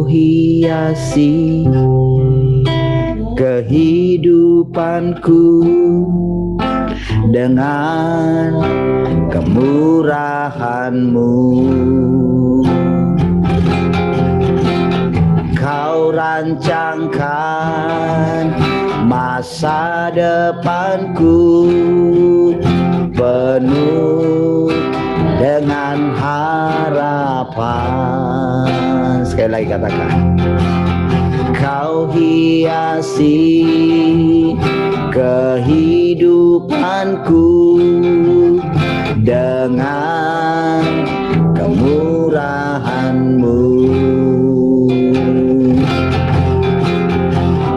hiasi kehidupanku dengan kemurahan-Mu. Kau rancangkan masa depanku penuh dengan harapan. Sekali lagi katakan, Kau hiasi kehidupanku dengan kemurahan-Mu.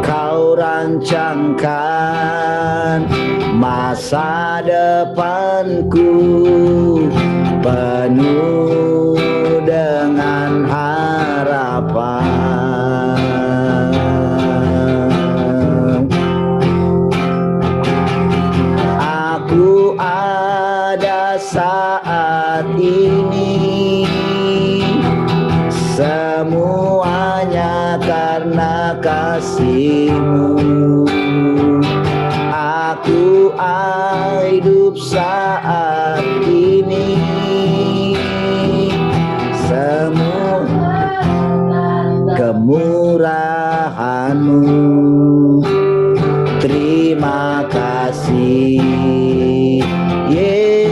Kau rancangkan masa depanku penuh dengan harapan. Aku ada saat ini, semuanya karena kasih-Mu. Aku hidup saat ini, semua kemurahan-Mu. Terima kasih Yesus,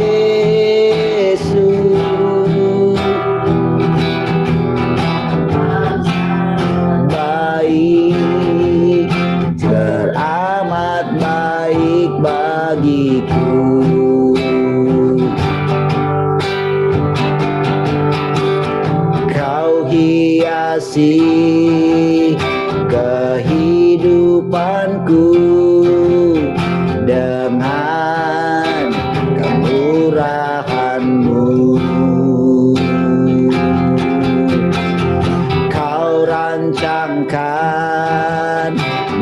baik, teramat baik bagiku. Kau hiasi kehidupanku dengan kemurahan-Mu. Kau rancangkan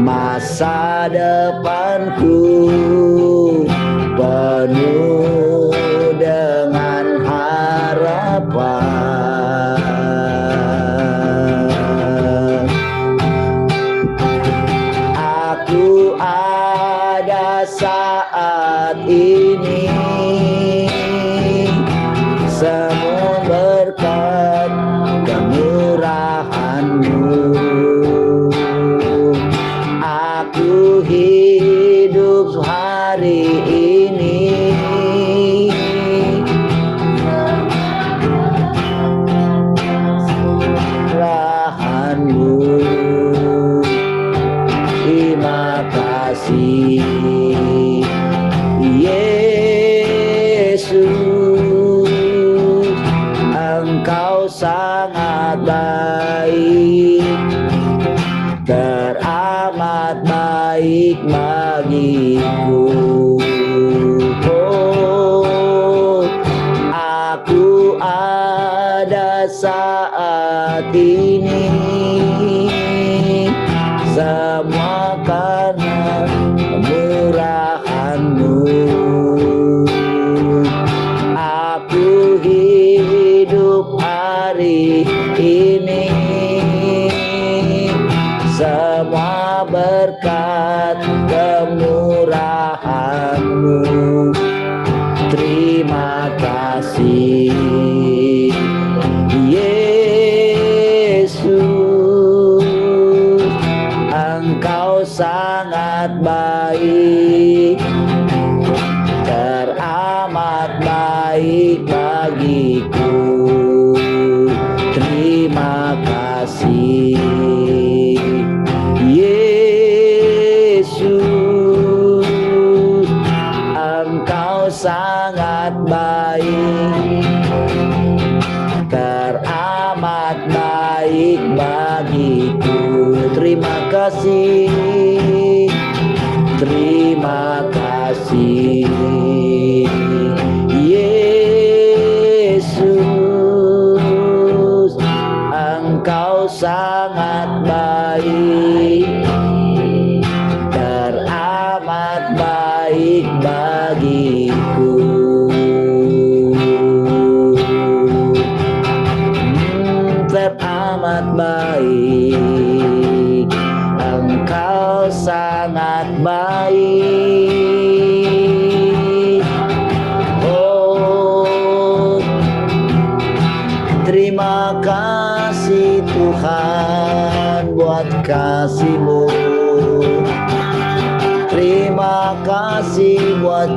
masa depanku penuh dengan harapan. Aku ada saat ini, semua berkat kemurahan-Mu. Aku hidup hari ini, kemurahan-Mu. Terima kasih Yesus, Engkau sangat baik, teramat baik bagiku. Oh, aku ada saat ini, semua karena kemurahan-Mu. Aku hidup hari ini, semua berkat kemurahan-Mu. Terima kasih Yesus, Engkau sangat baik, teramat baik bagiku. Terima kasih Yesus, Engkau sangat baik, teramat baik bagiku. Terima kasih, terima kasih Yesus, Engkau sangat baik, teramat baik bagiku. Teramat baik.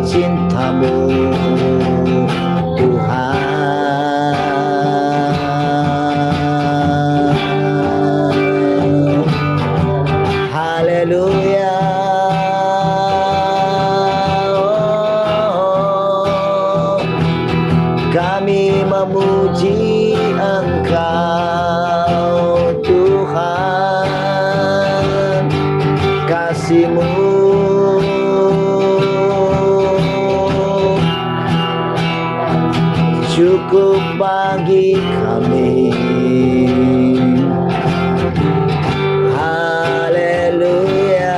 cintamu Tuhan. Haleluya. Oh, kami memuji Engkau Tuhan, kasih-Mu cukup bagi kami. Haleluya.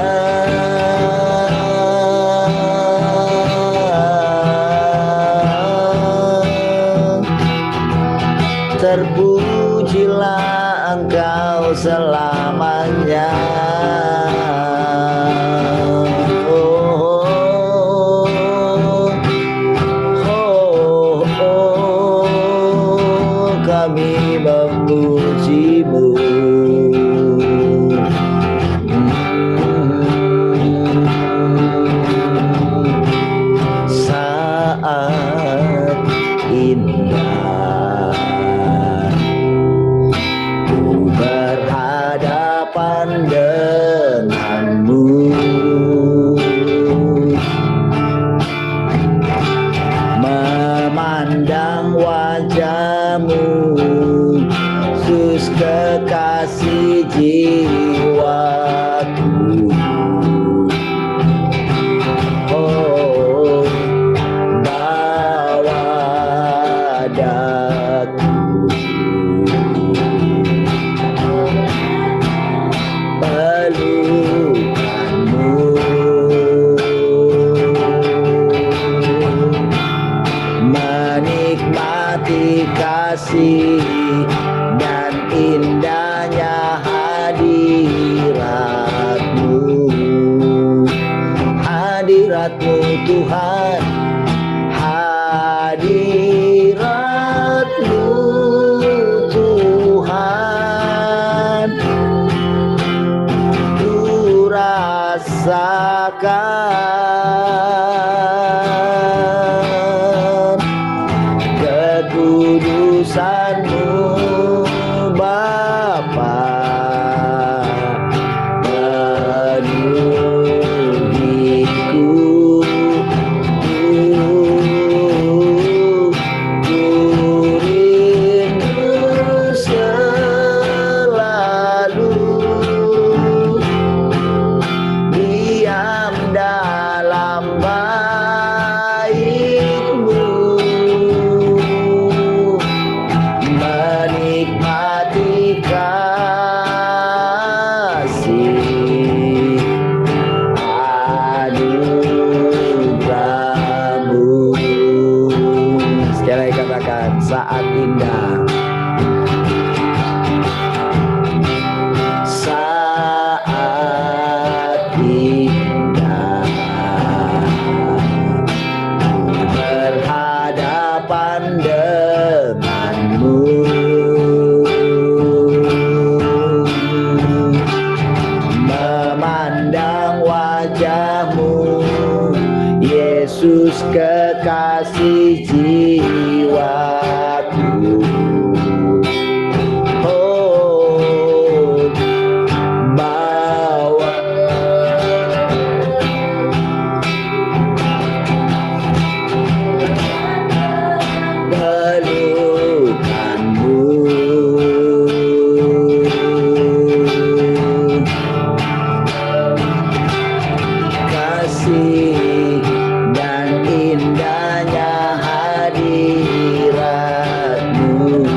Terpujilah Engkau selamanya. Kami memuji-Mu. Saat indah ku berhadapan denganmu, memandang wajah-Mu, Yesus kekasih jiwaku. Oh, bawa daku pelukanmu, menikmati kasih dan indahnya hadirat-Mu. Hadirat-Mu Tuhan, hadirat-Mu Tuhan, ku rasakan kekudusan-Mu Bapa, penuhiku, ku rindu selalu diam dalam bait-Mu, menikmati kasih anugerah-Mu. Sekali lagi katakan, saat indah, saat indah berhadapan denganmu, memandang wajah-Mu, Yesus kekasih jiwaku. Oh, bawa pelukan-Mu, kasih dan indahnya hadirat-Mu.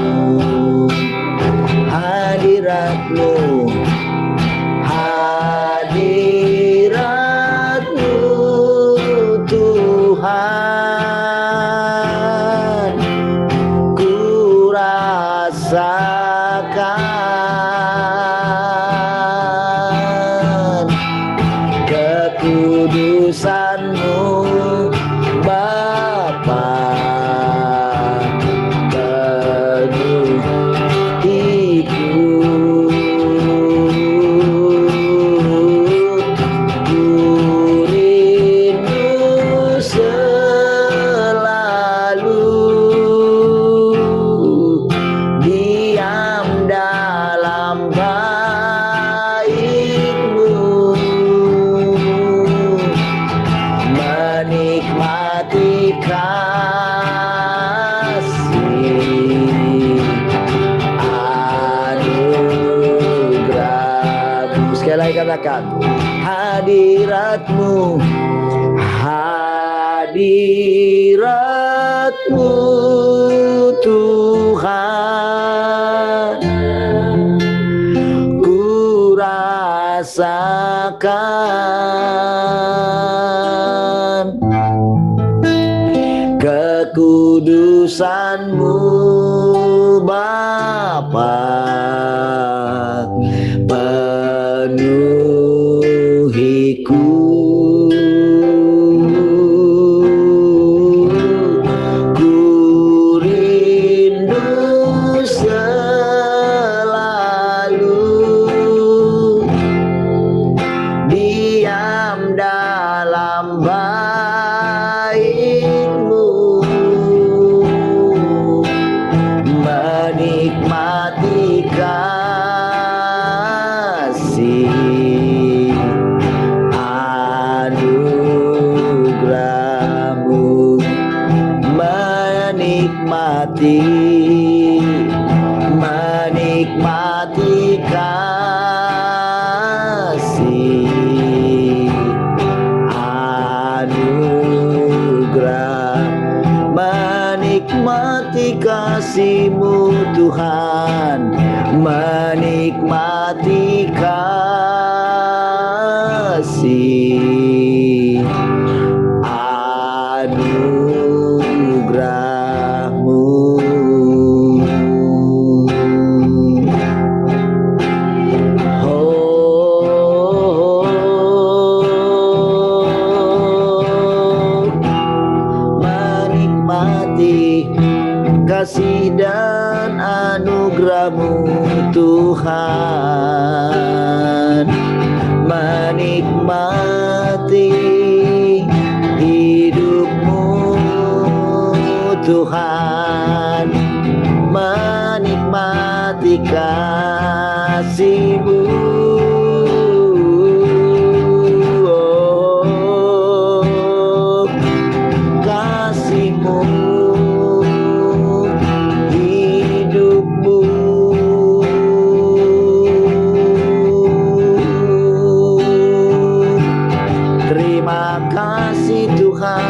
kasih anugerah-Mu. Sekali lagi katakan, hadirat-Mu, hadirat-Mu Tuhan, ku rasakan kekudusan-Mu Bapa, penuhiku. Ku rindu selalu diam dalam bait-Mu, menikmati kasih anugerah-Mu, menikmati kasih anugerah, menikmati kasih-Mu Tuhan, menikmati kasih anugerah-Mu. Menikmati kasih dan anugerah-Mu Tuhan, menikmati hidup-Mu Tuhan, menikmati kasih-Mu. Oh, kasih-Mu, hidup-Mu. Terima kasih Tuhan.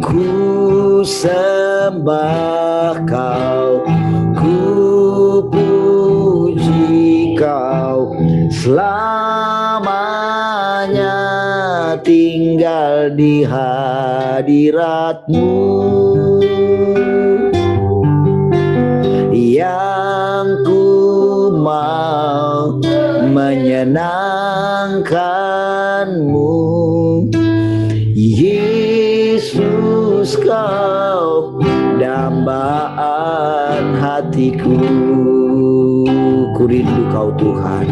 Ku sembah Kau, ku puji Kau, selamanya tinggal di hadirat-Mu, yang ku mau menyenangkan-Mu. Yesus, Kau dambaan hatiku. Ku rindu Kau Tuhan,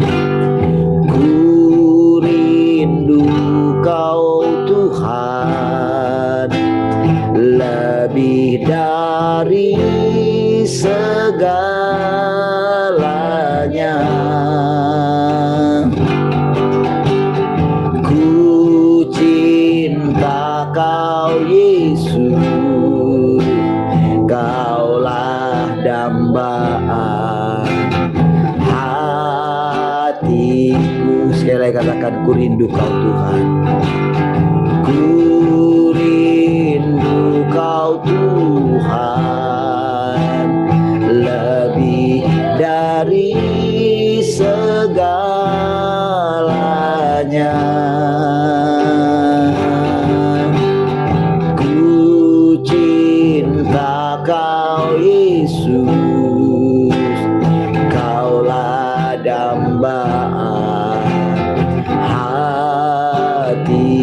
ku rindu Kau Tuhan, lebih dari segalanya. Ku cinta Kau Yesus, Kaulah dambaan hatiku. Sekali lagi katakan, ku rindu Kau Tuhan, ku rindu Kau Tuhan, lebih dari segalanya. Ku cinta Kau Yesus, Kaulah dambaan hati.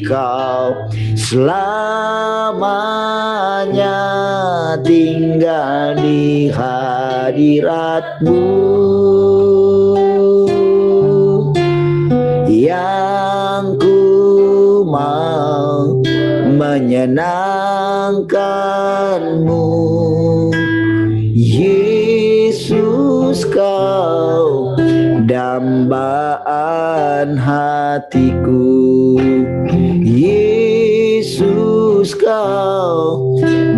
Kau selamanya tinggal di hadirat-Mu, yang ku mau menyenangkan-Mu. Yesus, Kau dambaan hatiku. Yesus, Kau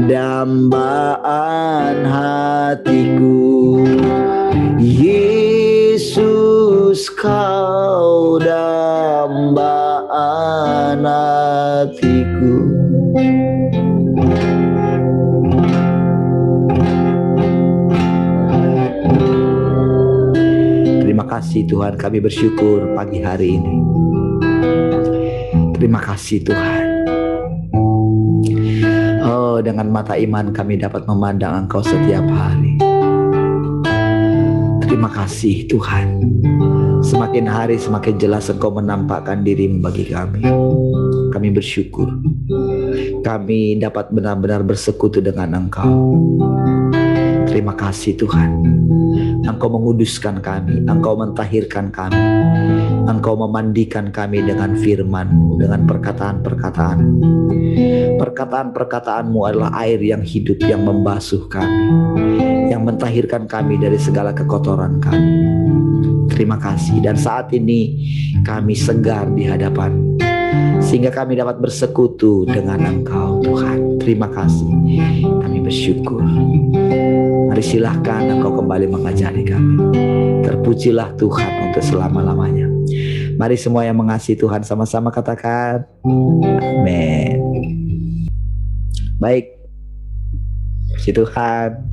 dambaan hatiku. Yesus, Kau dambaan hatiku. Terima kasih Tuhan, kami bersyukur pagi hari ini. Terima kasih Tuhan. Oh, dengan mata iman kami dapat memandang Engkau setiap hari. Terima kasih Tuhan. Semakin hari semakin jelas Engkau menampakkan diri-Mu bagi kami. Kami bersyukur. Kami dapat benar-benar bersekutu dengan Engkau. Terima kasih Tuhan. Engkau menguduskan kami, Engkau mentahirkan kami, Engkau memandikan kami dengan firman-Mu, dengan perkataan-perkataan. Perkataan-perkataan-Mu adalah air yang hidup, yang membasuh kami, yang mentahirkan kami dari segala kekotoran kami. Terima kasih. Dan saat ini kami segar di hadapan, sehingga kami dapat bersekutu dengan Engkau Tuhan. Terima kasih. Kami bersyukur. Mari silahkan Engkau kembali mengajari kami. Terpujilah Tuhan untuk selama-lamanya. Mari semua yang mengasihi Tuhan sama-sama katakan amin. Baik, puji Tuhan.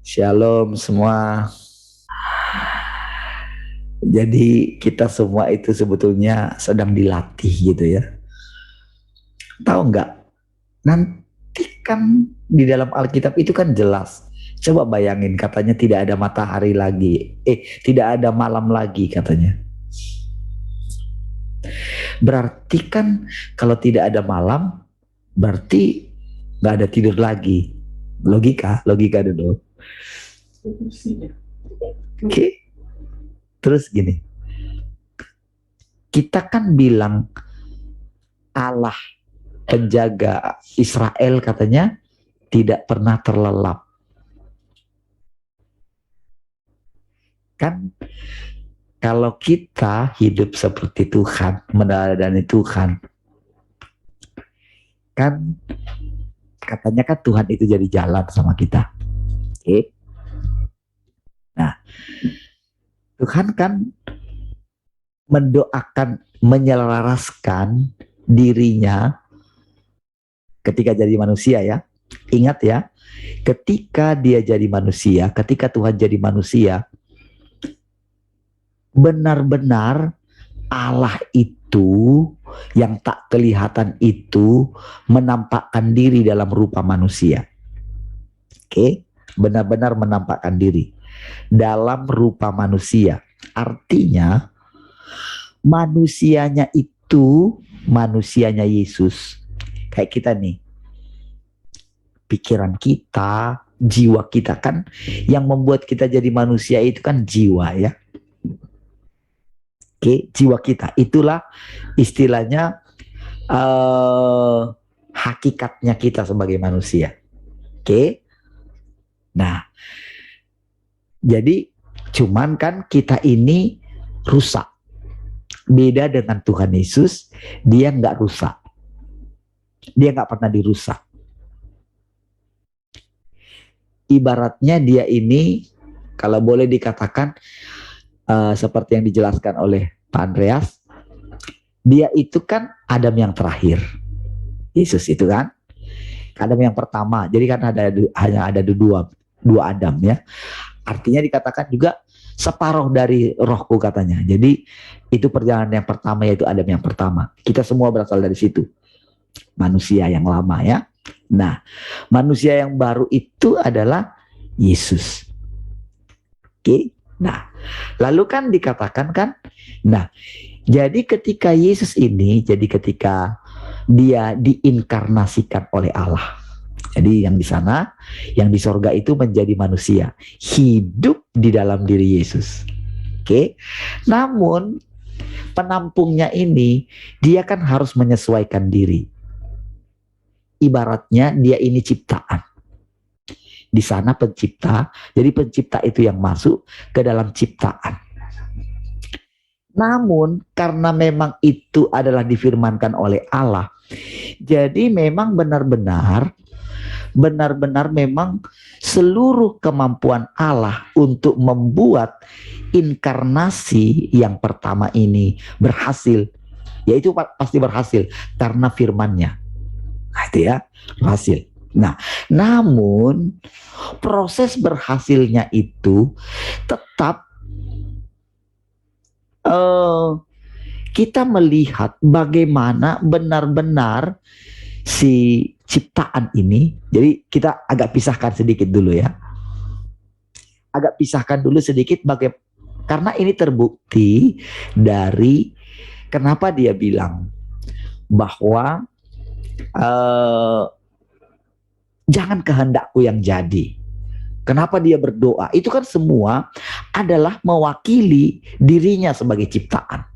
Shalom semua. Jadi kita semua itu sebetulnya sedang dilatih gitu ya. Tahu nggak? Nanti kan di dalam Alkitab itu kan jelas. Coba bayangin, katanya tidak ada matahari lagi. Tidak ada malam lagi katanya. Berarti kan kalau tidak ada malam, berarti nggak ada tidur lagi. Logika dulu. Oke. Terus gini, kita kan bilang Allah penjaga Israel katanya tidak pernah terlelap. Kan kalau kita hidup seperti Tuhan, meneladani Tuhan, kan katanya kan Tuhan itu jadi jalan sama kita. Oke. Nah, Tuhan kan mendoakan, menyelaraskan dirinya ketika jadi manusia ya. Ingat ya, ketika dia jadi manusia, ketika Tuhan jadi manusia, benar-benar Allah itu yang tak kelihatan itu menampakkan diri dalam rupa manusia. Oke, benar-benar menampakkan diri dalam rupa manusia. Artinya manusianya itu manusianya Yesus. Kayak kita nih, pikiran kita, jiwa kita kan yang membuat kita jadi manusia itu kan jiwa ya. Oke, jiwa kita itulah istilahnya hakikatnya kita sebagai manusia. Oke. Nah, jadi cuman kan kita ini rusak. Beda dengan Tuhan Yesus, dia nggak rusak. Dia nggak pernah dirusak. Ibaratnya dia ini, kalau boleh dikatakan, seperti yang dijelaskan oleh Pak Andreas, dia itu kan Adam yang terakhir. Yesus itu kan Adam yang pertama. Jadi kan hanya ada dua Adam ya. Artinya dikatakan juga separuh dari rohku katanya. Jadi itu perjalanan yang pertama, yaitu Adam yang pertama. Kita semua berasal dari situ. Manusia yang lama ya. Nah, manusia yang baru itu adalah Yesus. Oke. Nah, lalu kan dikatakan kan, nah Jadi ketika Yesus ini, jadi ketika dia diinkarnasikan oleh Allah. Jadi yang di sana, yang di sorga itu menjadi manusia, hidup di dalam diri Yesus. Oke, namun penampungnya ini, dia kan harus menyesuaikan diri. Ibaratnya dia ini ciptaan. Di sana pencipta, jadi pencipta itu yang masuk ke dalam ciptaan. Namun karena memang itu adalah difirmankan oleh Allah, jadi memang benar-benar memang seluruh kemampuan Allah untuk membuat inkarnasi yang pertama ini berhasil, yaitu pasti berhasil karena firman-Nya. Nah, itu ya, berhasil. Nah, namun proses berhasilnya itu tetap kita melihat bagaimana benar-benar si ciptaan ini. Jadi kita agak pisahkan sedikit dulu ya. Agak pisahkan dulu sedikit karena ini terbukti dari kenapa dia bilang bahwa jangan kehendakku yang jadi. Kenapa dia berdoa? Itu kan semua adalah mewakili dirinya sebagai ciptaan.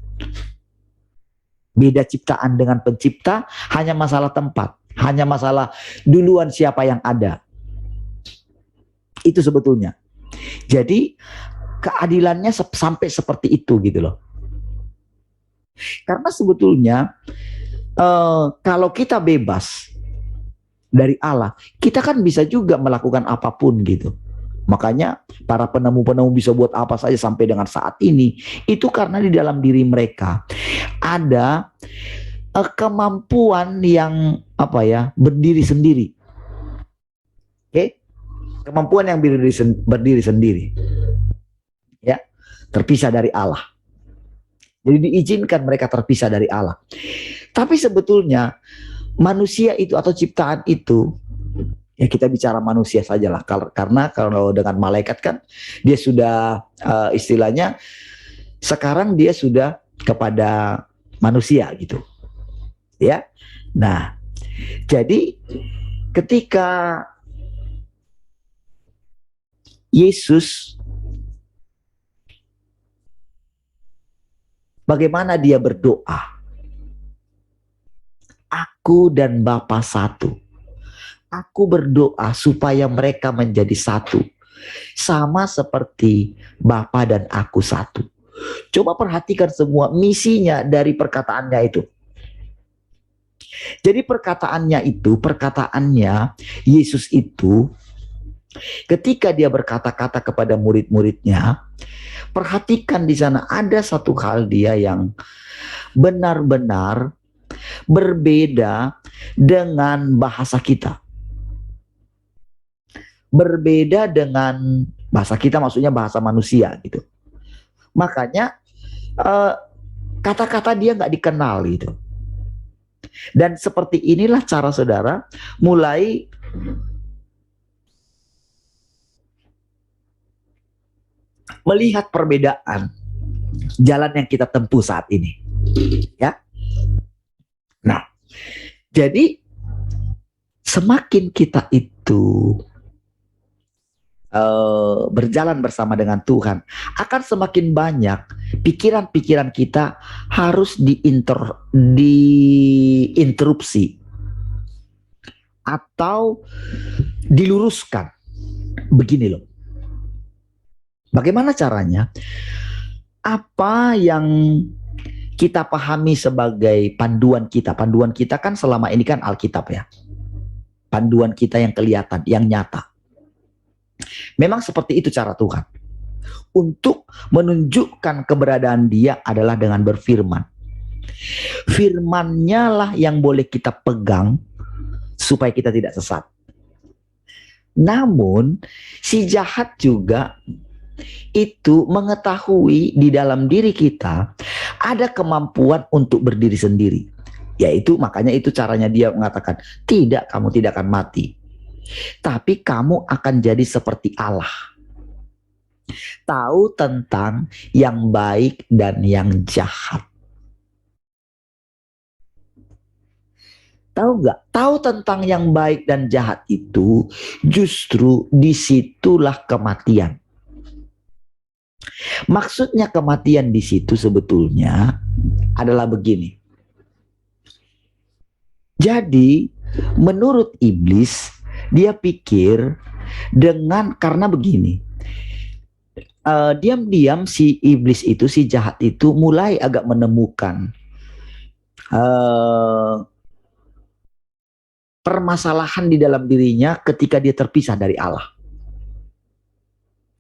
Beda ciptaan dengan pencipta, hanya masalah tempat, hanya masalah duluan siapa yang ada. Itu sebetulnya. Jadi keadilannya sampai seperti itu gitu loh. Karena sebetulnya kalau kita bebas dari Allah, kita kan bisa juga melakukan apapun gitu. Makanya para penemu-penemu bisa buat apa saja sampai dengan saat ini. Itu karena di dalam diri mereka ada kemampuan yang berdiri sendiri. Oke? Kemampuan yang berdiri sendiri. Ya, terpisah dari Allah. Jadi diizinkan mereka terpisah dari Allah. Tapi sebetulnya manusia itu atau ciptaan itu, ya kita bicara manusia sajalah, karena kalau dengan malaikat kan dia sudah istilahnya sekarang dia sudah kepada manusia gitu ya. Nah, jadi ketika Yesus, bagaimana dia berdoa, aku dan Bapa satu. Aku berdoa supaya mereka menjadi satu, sama seperti Bapa dan aku satu. Coba perhatikan semua misinya dari perkataannya itu. Jadi perkataannya Yesus itu ketika dia berkata-kata kepada murid-muridnya, perhatikan di sana ada satu hal dia yang benar-benar berbeda dengan bahasa kita. Berbeda dengan bahasa kita, maksudnya bahasa manusia gitu. Makanya kata-kata dia nggak dikenal gitu. Dan seperti inilah cara saudara mulai melihat perbedaan jalan yang kita tempuh saat ini. Ya. Nah, jadi semakin kita itu berjalan bersama dengan Tuhan, akan semakin banyak pikiran-pikiran kita harus diinterupsi atau diluruskan. Begini loh, bagaimana caranya? Apa yang kita pahami sebagai panduan kita kan selama ini kan Alkitab ya, panduan kita yang kelihatan, yang nyata. Memang seperti itu cara Tuhan untuk menunjukkan keberadaan Dia adalah dengan berfirman. Firman-Nya lah yang boleh kita pegang supaya kita tidak sesat. Namun si jahat juga itu mengetahui di dalam diri kita ada kemampuan untuk berdiri sendiri. Yaitu makanya itu caranya dia mengatakan, tidak, kamu tidak akan mati, tapi kamu akan jadi seperti Allah, tahu tentang yang baik dan yang jahat. Tahu nggak? Tahu tentang yang baik dan jahat itu, justru disitulah kematian. Maksudnya kematian di situ sebetulnya adalah begini. Jadi menurut iblis, dia pikir karena begini, diam-diam si iblis itu, si jahat itu mulai agak menemukan permasalahan di dalam dirinya ketika dia terpisah dari Allah.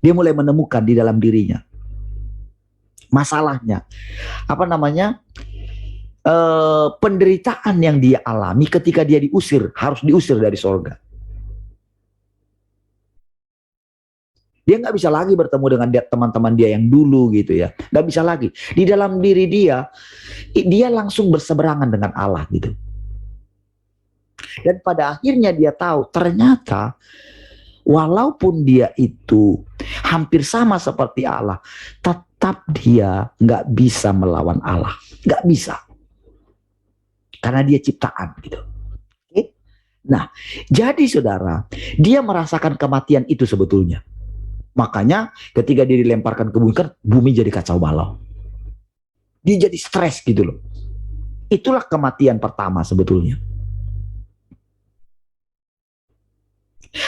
Dia mulai menemukan di dalam dirinya masalahnya, apa namanya, penderitaan yang dia alami ketika dia harus diusir dari sorga. Dia nggak bisa lagi bertemu dengan teman-teman dia yang dulu gitu ya, nggak bisa lagi. Di dalam diri dia langsung berseberangan dengan Allah gitu. Dan pada akhirnya dia tahu ternyata walaupun dia itu hampir sama seperti Allah, tetap dia nggak bisa melawan Allah, nggak bisa, karena dia ciptaan gitu. Oke? Nah, jadi saudara, dia merasakan kematian itu sebetulnya. Makanya ketika dia dilemparkan ke bumi, kan bumi jadi kacau balau. Dia jadi stres gitu loh. Itulah kematian pertama sebetulnya.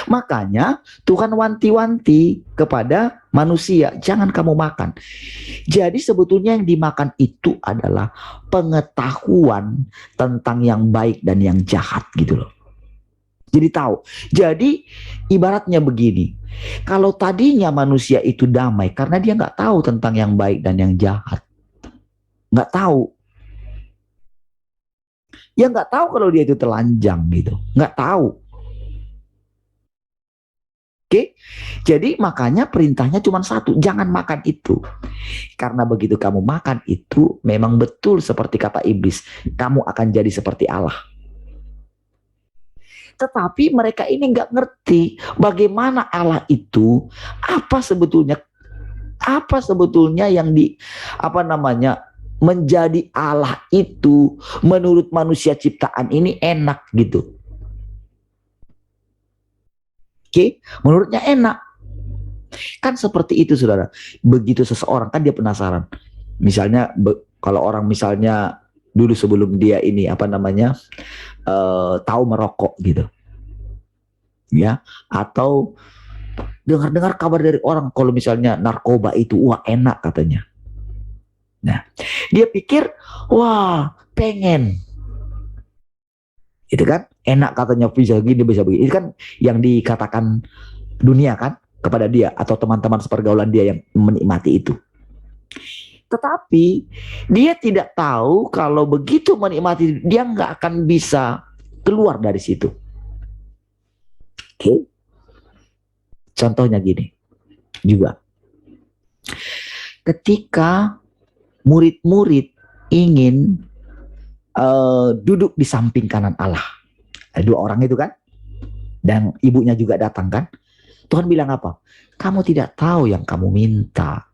Makanya Tuhan wanti-wanti kepada manusia, jangan kamu makan. Jadi sebetulnya yang dimakan itu adalah pengetahuan tentang yang baik dan yang jahat gitu loh. Jadi tahu. Jadi ibaratnya begini, kalau tadinya manusia itu damai karena dia nggak tahu tentang yang baik dan yang jahat, nggak tahu. Ya nggak tahu kalau dia itu telanjang gitu, nggak tahu. Oke, jadi makanya perintahnya cuma satu, jangan makan itu. Karena begitu kamu makan itu, memang betul seperti kata iblis, kamu akan jadi seperti Allah. Tetapi mereka ini nggak ngerti bagaimana Allah itu, apa sebetulnya yang menjadi Allah itu menurut manusia ciptaan ini enak gitu. Oke, menurutnya enak. Kan seperti itu saudara. Begitu seseorang kan dia penasaran. Misalnya kalau orang misalnya dulu sebelum dia ini tahu merokok gitu. Ya, atau dengar-dengar kabar dari orang kalau misalnya narkoba itu wah enak katanya. Nah, dia pikir wah pengen. Itu kan enak katanya, bisa gini bisa begini. Itu kan yang dikatakan dunia kan kepada dia atau teman-teman sepergaulan dia yang menikmati itu. Tetapi dia tidak tahu kalau begitu menikmati dia nggak akan bisa keluar dari situ. Oke. Contohnya gini juga. Ketika murid-murid ingin duduk di samping kanan Allah. Ada dua orang itu kan. Dan ibunya juga datang kan. Tuhan bilang apa? Kamu tidak tahu yang kamu minta.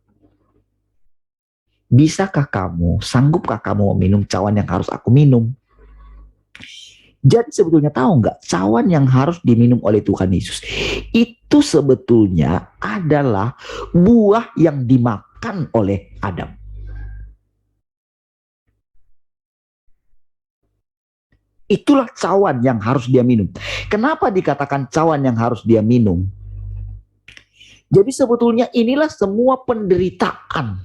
Bisakah kamu, sanggupkah kamu meminum cawan yang harus aku minum? Jadi sebetulnya tahu nggak, cawan yang harus diminum oleh Tuhan Yesus itu sebetulnya adalah buah yang dimakan oleh Adam. Itulah cawan yang harus dia minum. Kenapa dikatakan cawan yang harus dia minum? Jadi sebetulnya inilah semua penderitaan.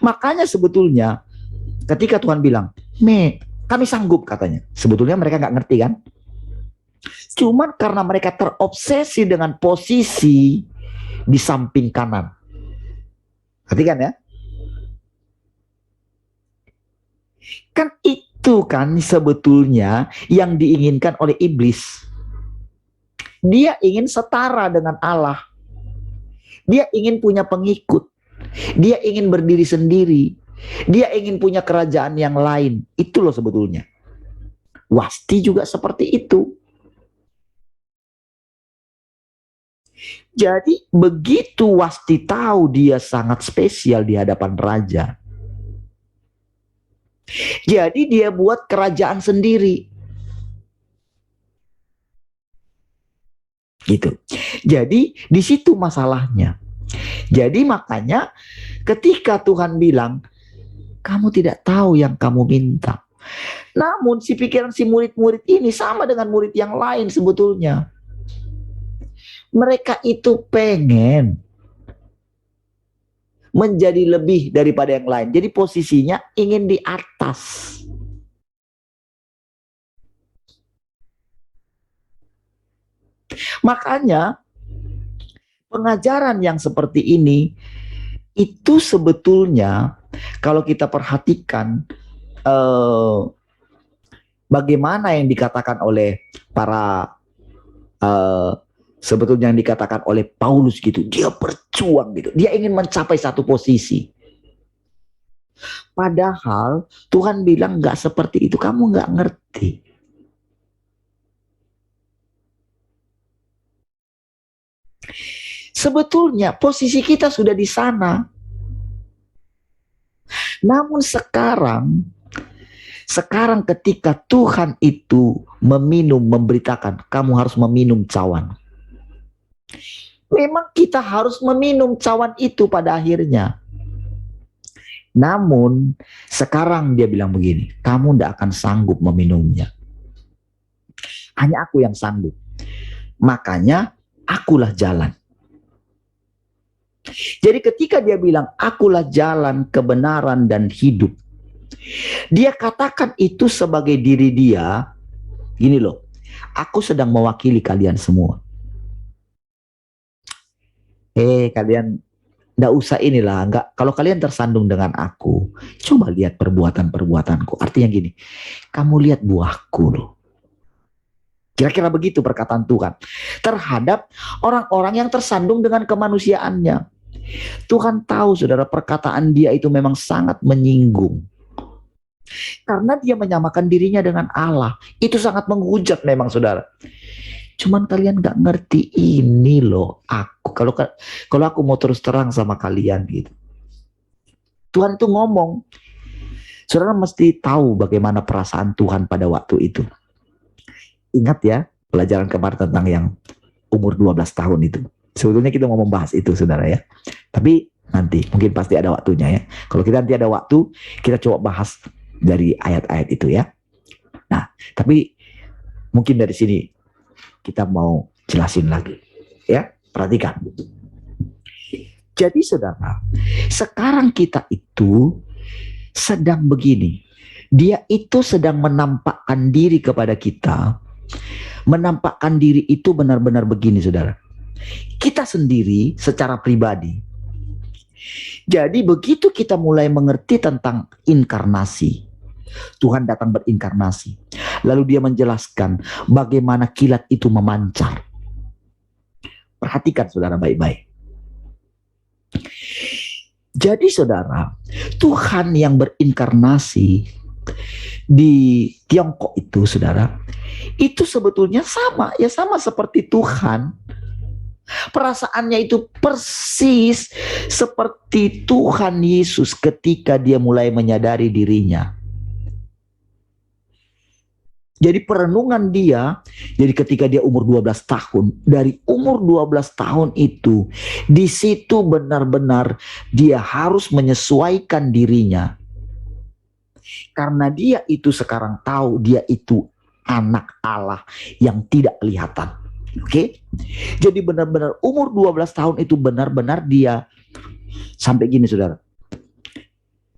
Makanya sebetulnya ketika Tuhan bilang, kami sanggup katanya. Sebetulnya mereka nggak ngerti kan? Cuman karena mereka terobsesi dengan posisi di samping kanan. Perhatikan ya. Kan itu kan sebetulnya yang diinginkan oleh iblis. Dia ingin setara dengan Allah. Dia ingin punya pengikut. Dia ingin berdiri sendiri. Dia ingin punya kerajaan yang lain. Itu loh sebetulnya. Wasti juga seperti itu. Jadi begitu Wasti tahu dia sangat spesial di hadapan raja, Jadi dia buat kerajaan sendiri. Gitu. Jadi di situ masalahnya. Jadi makanya ketika Tuhan bilang, kamu tidak tahu yang kamu minta. Namun si pikiran si murid-murid ini sama dengan murid yang lain sebetulnya. Mereka itu pengen menjadi lebih daripada yang lain. Jadi posisinya ingin di atas. Makanya pengajaran yang seperti ini itu sebetulnya kalau kita perhatikan bagaimana yang dikatakan oleh para sebetulnya yang dikatakan oleh Paulus gitu, dia berjuang gitu, dia ingin mencapai satu posisi. Padahal Tuhan bilang nggak seperti itu, kamu nggak ngerti. Sebetulnya posisi kita sudah di sana. Namun sekarang ketika Tuhan itu memberitakan, kamu harus meminum cawan. Memang kita harus meminum cawan itu pada akhirnya. Namun sekarang dia bilang begini, kamu tidak akan sanggup meminumnya. Hanya aku yang sanggup. Makanya akulah jalan. Jadi ketika dia bilang, akulah jalan, kebenaran, dan hidup, dia katakan itu sebagai diri dia. Gini loh, aku sedang mewakili kalian semua. Kalian nggak usah inilah, nggak. Kalau kalian tersandung dengan aku, coba lihat perbuatan-perbuatanku. Artinya gini, kamu lihat buahku loh. Kira-kira begitu perkataan Tuhan terhadap orang-orang yang tersandung dengan kemanusiaannya. Tuhan tahu, saudara, perkataan dia itu memang sangat menyinggung. Karena dia menyamakan dirinya dengan Allah. Itu sangat menghujat memang, saudara. Cuman kalian gak ngerti ini loh aku. Kalau aku mau terus terang sama kalian gitu. Tuhan itu ngomong. Saudara mesti tahu bagaimana perasaan Tuhan pada waktu itu. Ingat ya, pelajaran kemarin tentang yang umur 12 tahun itu. Sebetulnya kita mau membahas itu, saudara ya. Tapi nanti, mungkin pasti ada waktunya ya. Kalau kita nanti ada waktu, kita coba bahas dari ayat-ayat itu ya. Nah, tapi mungkin dari sini kita mau jelasin lagi. Ya, perhatikan. Jadi saudara, sekarang kita itu sedang begini. Dia itu sedang menampakkan diri kepada kita. Menampakkan diri itu benar-benar begini, saudara. Kita sendiri secara pribadi. Jadi begitu kita mulai mengerti tentang inkarnasi, Tuhan datang berinkarnasi. Lalu dia menjelaskan bagaimana kilat itu memancar. Perhatikan saudara baik-baik. Jadi saudara, Tuhan yang berinkarnasi di Tiongkok itu, saudara, itu sebetulnya sama seperti Tuhan. Perasaannya itu persis seperti Tuhan Yesus ketika dia mulai menyadari dirinya. Jadi perenungan dia, jadi ketika dia umur 12 tahun, dari umur 12 tahun itu, di situ benar-benar dia harus menyesuaikan dirinya. Karena dia itu sekarang tahu dia itu anak Allah yang tidak kelihatan. Oke? Jadi benar-benar umur 12 tahun itu benar-benar dia sampai gini, saudara.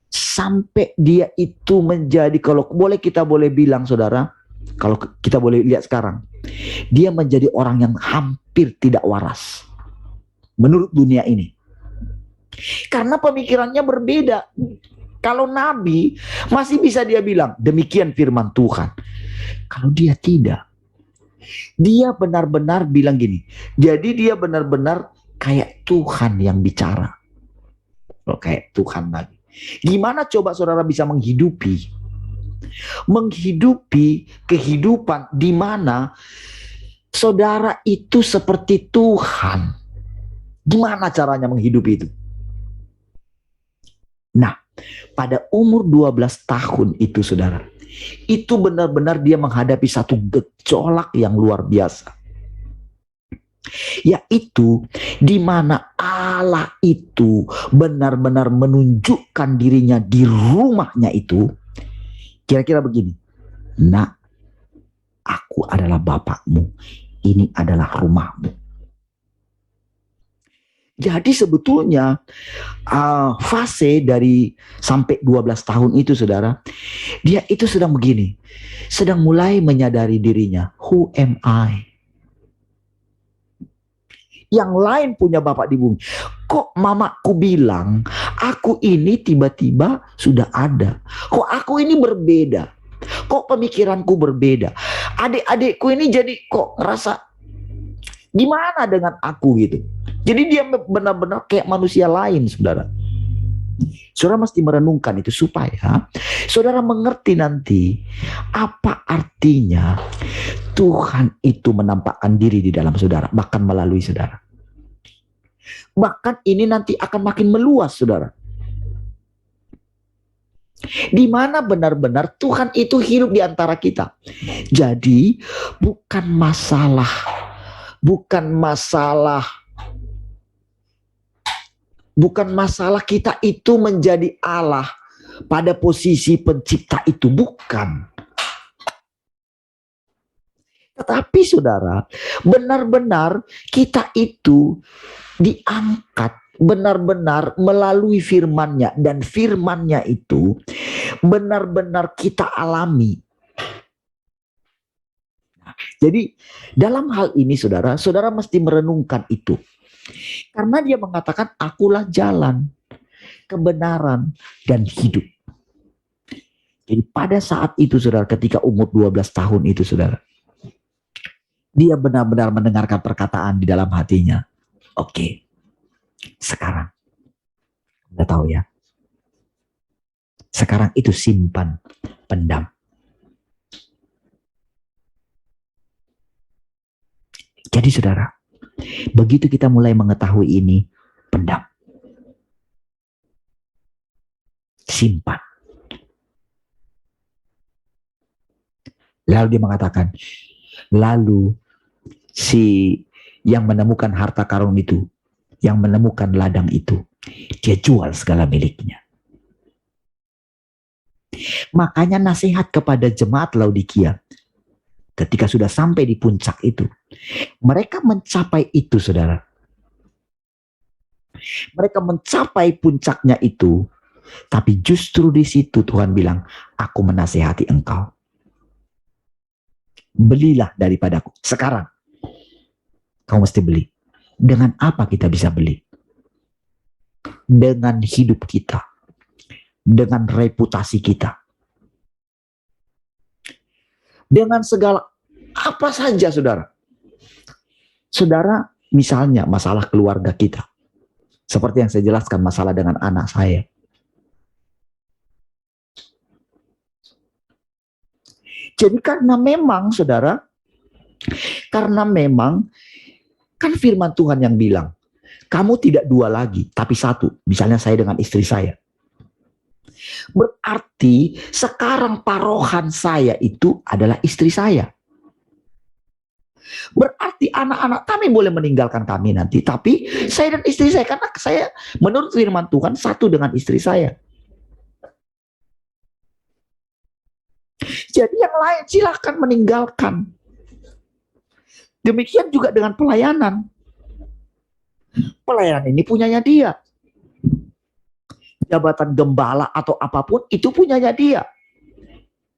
Sampai dia itu menjadi, kalau boleh kita boleh bilang, saudara, kalau kita boleh lihat sekarang, dia menjadi orang yang hampir tidak waras menurut dunia ini. Karena pemikirannya berbeda. Kalau nabi masih bisa dia bilang demikian firman Tuhan. Kalau dia tidak, dia benar-benar bilang gini. Jadi dia benar-benar kayak Tuhan yang bicara. Kayak Tuhan lagi. Gimana coba saudara bisa menghidupi kehidupan di mana saudara itu seperti Tuhan? Gimana caranya menghidupi itu? Nah, pada umur 12 tahun itu saudara, itu benar-benar dia menghadapi satu gejolak yang luar biasa. Yaitu di mana Allah itu benar-benar menunjukkan dirinya di rumahnya itu. Kira-kira begini, nak, aku adalah bapakmu, ini adalah rumahmu. Jadi sebetulnya fase dari sampai 12 tahun itu saudara, dia itu sedang begini, sedang mulai menyadari dirinya, who am I? Yang lain punya bapak di bumi. Kok mamaku bilang aku ini tiba-tiba sudah ada? Kok aku ini berbeda? Kok pemikiranku berbeda? Adik-adikku ini jadi kok ngerasa gimana dengan aku gitu. Jadi dia benar-benar kayak manusia lain, saudara. Saudara mesti merenungkan itu supaya saudara mengerti nanti apa artinya Tuhan itu menampakkan diri di dalam saudara, bahkan melalui saudara. Bahkan ini nanti akan makin meluas, saudara. Di mana benar-benar Tuhan itu hidup di antara kita. Jadi bukan masalah kita itu menjadi Allah pada posisi pencipta itu, bukan. Tetapi saudara, benar-benar kita itu diangkat benar-benar melalui firman-Nya, dan firman-Nya itu benar-benar kita alami. Jadi dalam hal ini saudara mesti merenungkan itu. Karena dia mengatakan akulah jalan, kebenaran, dan hidup. Jadi pada saat itu saudara, ketika umur 12 tahun itu saudara, dia benar-benar mendengarkan perkataan di dalam hatinya. Oke, sekarang Anda tahu ya, sekarang itu simpan, pendam. Jadi saudara, begitu kita mulai mengetahui ini, pendam, simpan. Lalu dia mengatakan, lalu si yang menemukan harta karun itu, yang menemukan ladang itu, dia jual segala miliknya. Makanya nasihat kepada jemaat Laodikia, ketika sudah sampai di puncak itu, mereka mencapai itu saudara. Mereka mencapai puncaknya itu, tapi justru di situ Tuhan bilang, aku menasihati engkau. Belilah daripadaku. Sekarang kau mesti beli. Dengan apa kita bisa beli? Dengan hidup kita, dengan reputasi kita, dengan segala apa saja saudara. Saudara, misalnya masalah keluarga kita, seperti yang saya jelaskan, masalah dengan anak saya. Jadi karena memang saudara, karena memang kan firman Tuhan yang bilang, kamu tidak dua lagi, tapi satu. Misalnya saya dengan istri saya. Berarti sekarang parohan saya itu adalah istri saya. Berarti anak-anak kami boleh meninggalkan kami nanti, tapi saya dan istri saya, karena saya menurut firman Tuhan satu dengan istri saya. Jadi yang lain silahkan meninggalkan. Demikian juga dengan pelayanan. Pelayanan ini punyanya dia. Jabatan gembala atau apapun itu punyanya dia.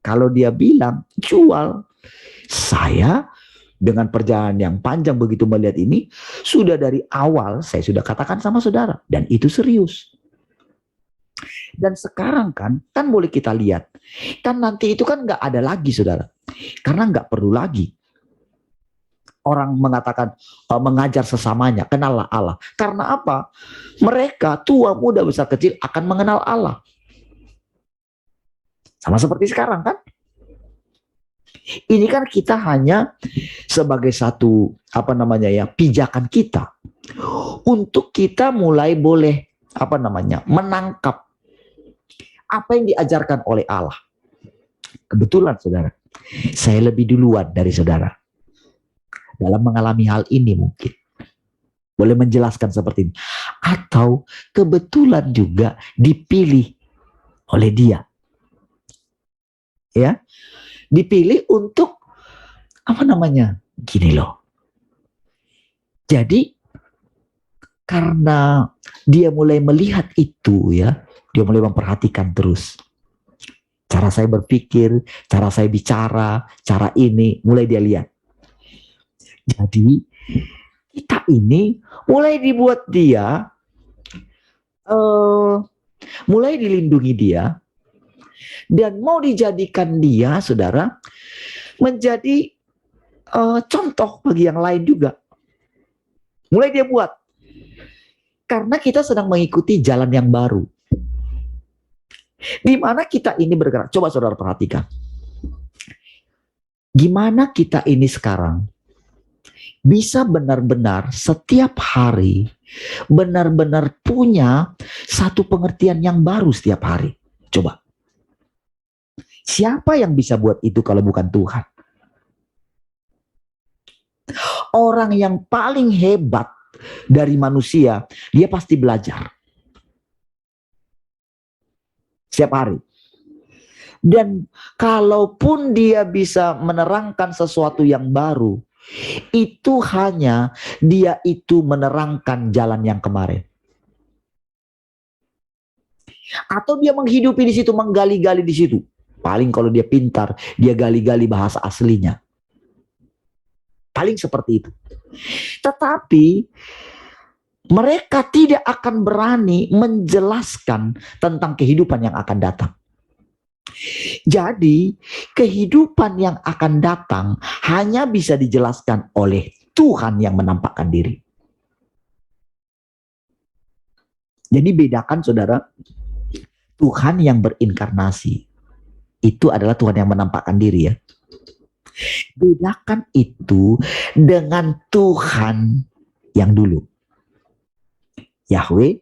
Kalau dia bilang jual, saya dengan perjalanan yang panjang begitu melihat ini, sudah dari awal saya sudah katakan sama saudara, dan itu serius. Dan sekarang kan boleh kita lihat, kan nanti itu kan nggak ada lagi saudara, karena nggak perlu lagi orang mengatakan mengajar sesamanya, kenallah Allah. Karena apa? Mereka tua, muda, besar, kecil akan mengenal Allah. Sama seperti sekarang kan? Ini kan kita hanya sebagai satu pijakan kita untuk kita mulai boleh menangkap Apa yang diajarkan oleh Allah. Kebetulan saudara, saya lebih duluan dari saudara dalam mengalami hal ini mungkin. Boleh menjelaskan seperti ini. Atau kebetulan juga dipilih oleh dia. Ya, dipilih untuk apa namanya? Gini loh. Jadi karena dia mulai melihat itu ya, dia mulai memperhatikan terus. Cara saya berpikir, cara saya bicara, cara ini mulai dia lihat. Jadi kita ini mulai dibuat dia, mulai dilindungi dia, dan mau dijadikan dia, saudara, menjadi contoh bagi yang lain juga. Mulai dia buat. Karena kita sedang mengikuti jalan yang baru. Di mana kita ini bergerak. Coba saudara perhatikan. Gimana kita ini sekarang bisa benar-benar setiap hari benar-benar punya satu pengertian yang baru setiap hari. Coba. Siapa yang bisa buat itu kalau bukan Tuhan? Orang yang paling hebat dari manusia, dia pasti belajar. Setiap hari. Dan kalaupun dia bisa menerangkan sesuatu yang baru, itu hanya dia itu menerangkan jalan yang kemarin. Atau dia menghidupi di situ, menggali-gali di situ. Paling kalau dia pintar, dia gali-gali bahasa aslinya. Paling seperti itu. Tetapi mereka tidak akan berani menjelaskan tentang kehidupan yang akan datang. Jadi kehidupan yang akan datang hanya bisa dijelaskan oleh Tuhan yang menampakkan diri. Jadi bedakan saudara, Tuhan yang berinkarnasi itu adalah Tuhan yang menampakkan diri ya. Bedakan itu dengan Tuhan yang dulu. Yahweh,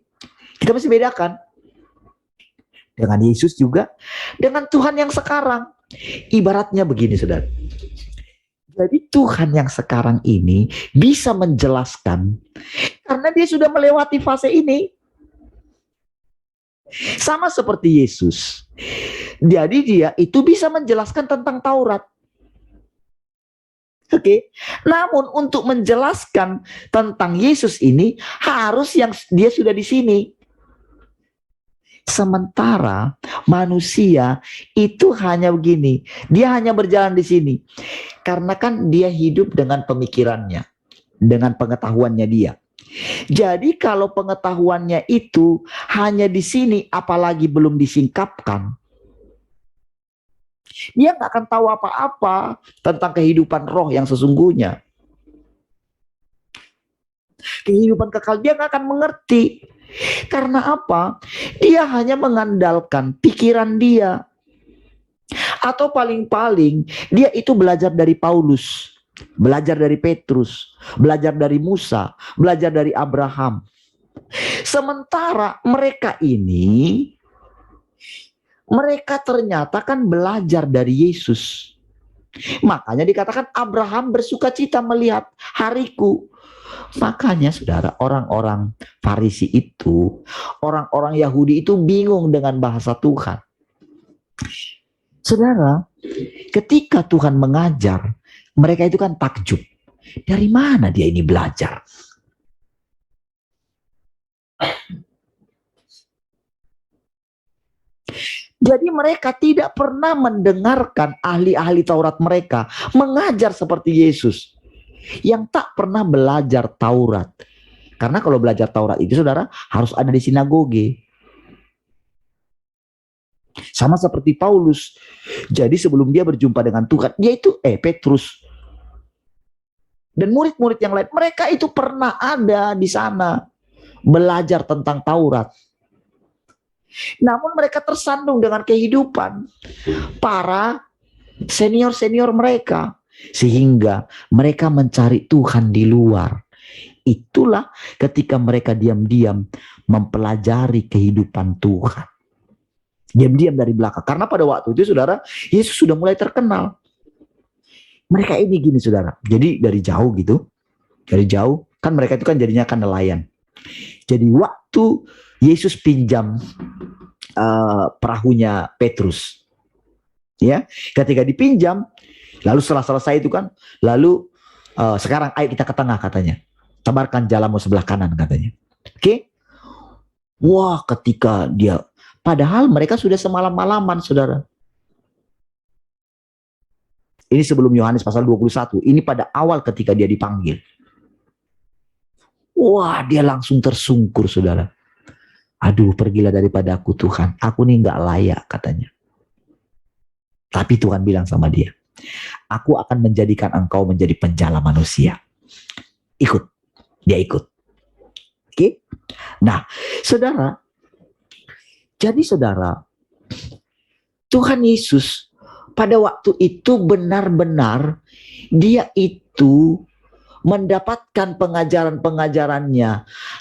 kita mesti bedakan. Dengan Yesus juga, dengan Tuhan yang sekarang. Ibaratnya begini saudara. Jadi Tuhan yang sekarang ini bisa menjelaskan, karena dia sudah melewati fase ini. Sama seperti Yesus. Jadi dia itu bisa menjelaskan tentang Taurat. Oke. Namun untuk menjelaskan tentang Yesus ini harus yang dia sudah di sini. Sementara manusia itu hanya begini, dia hanya berjalan di sini. Karena kan dia hidup dengan pemikirannya, dengan pengetahuannya dia. Jadi kalau pengetahuannya itu hanya di sini, apalagi belum disingkapkan, dia nggak akan tahu apa-apa tentang kehidupan roh yang sesungguhnya. Kehidupan kekal dia nggak akan mengerti. Karena apa? Dia hanya mengandalkan pikiran dia. Atau paling-paling dia itu belajar dari Paulus, belajar dari Petrus, belajar dari Musa, belajar dari Abraham. Sementara mereka ini, mereka ternyata kan belajar dari Yesus. Makanya dikatakan Abraham bersukacita melihat hariku. Makanya saudara, orang-orang Farisi itu, orang-orang Yahudi itu bingung dengan bahasa Tuhan. Saudara, ketika Tuhan mengajar, mereka itu kan takjub. Dari mana dia ini belajar? Jadi mereka tidak pernah mendengarkan ahli-ahli Taurat mereka mengajar seperti Yesus. Yang tak pernah belajar Taurat. Karena kalau belajar Taurat itu saudara harus ada di sinagoge. Sama seperti Paulus. Jadi sebelum dia berjumpa dengan Tuhan, dia itu Petrus dan murid-murid yang lain, mereka itu pernah ada di sana belajar tentang Taurat. Namun mereka tersandung dengan kehidupan para senior-senior mereka. Sehingga mereka mencari Tuhan di luar. Itulah ketika mereka diam-diam mempelajari kehidupan Tuhan. Diam-diam dari belakang. Karena pada waktu itu saudara, Yesus sudah mulai terkenal. Mereka ini gini saudara. Jadi dari jauh gitu. Dari jauh. Kan mereka itu kan jadinya kan nelayan. Jadi waktu Yesus pinjam perahunya Petrus. Ya, ketika dipinjam. Lalu setelah selesai itu kan. Lalu sekarang ayo kita ke tengah katanya. Tebarkan jalamu sebelah kanan katanya. Oke. Wah, ketika dia, padahal mereka sudah semalam-malaman, saudara. Ini sebelum Yohanes pasal 21. Ini pada awal ketika dia dipanggil. Wah, dia langsung tersungkur, saudara. Aduh, pergilah daripada aku, Tuhan. Aku nih nggak layak, katanya. Tapi Tuhan bilang sama dia, aku akan menjadikan engkau menjadi penjala manusia. Ikut. Dia ikut. Oke? Nah, saudara, jadi saudara, Tuhan Yesus pada waktu itu benar-benar dia itu mendapatkan pengajaran-pengajarannya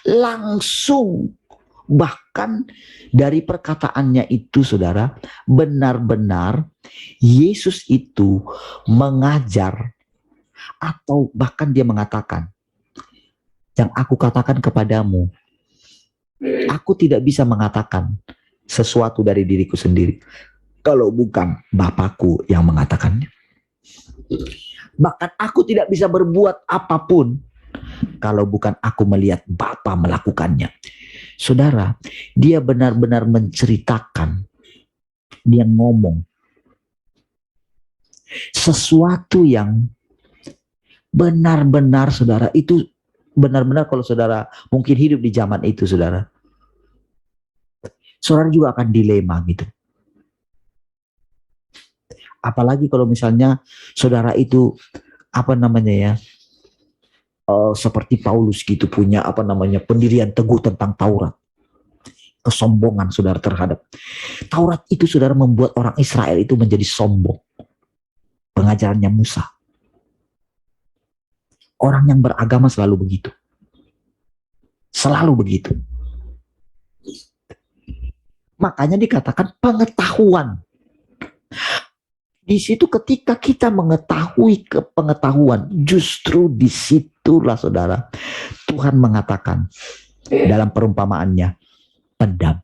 langsung, bahkan dari perkataannya itu saudara, benar-benar Yesus itu mengajar atau bahkan dia mengatakan, yang aku katakan kepadamu, aku tidak bisa mengatakan sesuatu dari diriku sendiri kalau bukan Bapakku yang mengatakannya. Bahkan aku tidak bisa berbuat apapun kalau bukan aku melihat Bapa melakukannya. Saudara, dia benar-benar menceritakan, dia ngomong sesuatu yang benar-benar saudara, itu benar-benar kalau saudara mungkin hidup di zaman itu saudara juga akan dilema gitu. Apalagi kalau misalnya saudara itu apa namanya ya, seperti Paulus gitu punya apa namanya pendirian teguh tentang Taurat, kesombongan saudara terhadap Taurat itu saudara membuat orang Israel itu menjadi sombong. Pengajarannya Musa. Orang yang beragama selalu begitu, selalu begitu. Makanya dikatakan pengetahuan. Di situ ketika kita mengetahui pengetahuan, justru disitulah saudara Tuhan mengatakan dalam perumpamaannya, pendam.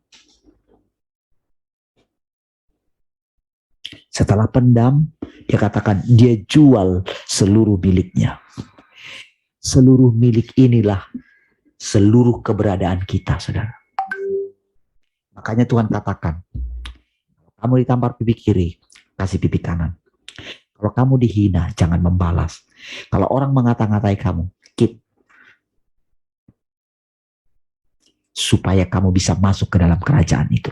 Setelah pendam, dia katakan dia jual seluruh miliknya. Seluruh milik inilah seluruh keberadaan kita, saudara. Makanya Tuhan katakan, kamu ditampar pipi kiri, kasih pipi kanan. Kalau kamu dihina, jangan membalas. Kalau orang mengata-ngatai kamu, keep. Supaya kamu bisa masuk ke dalam kerajaan itu.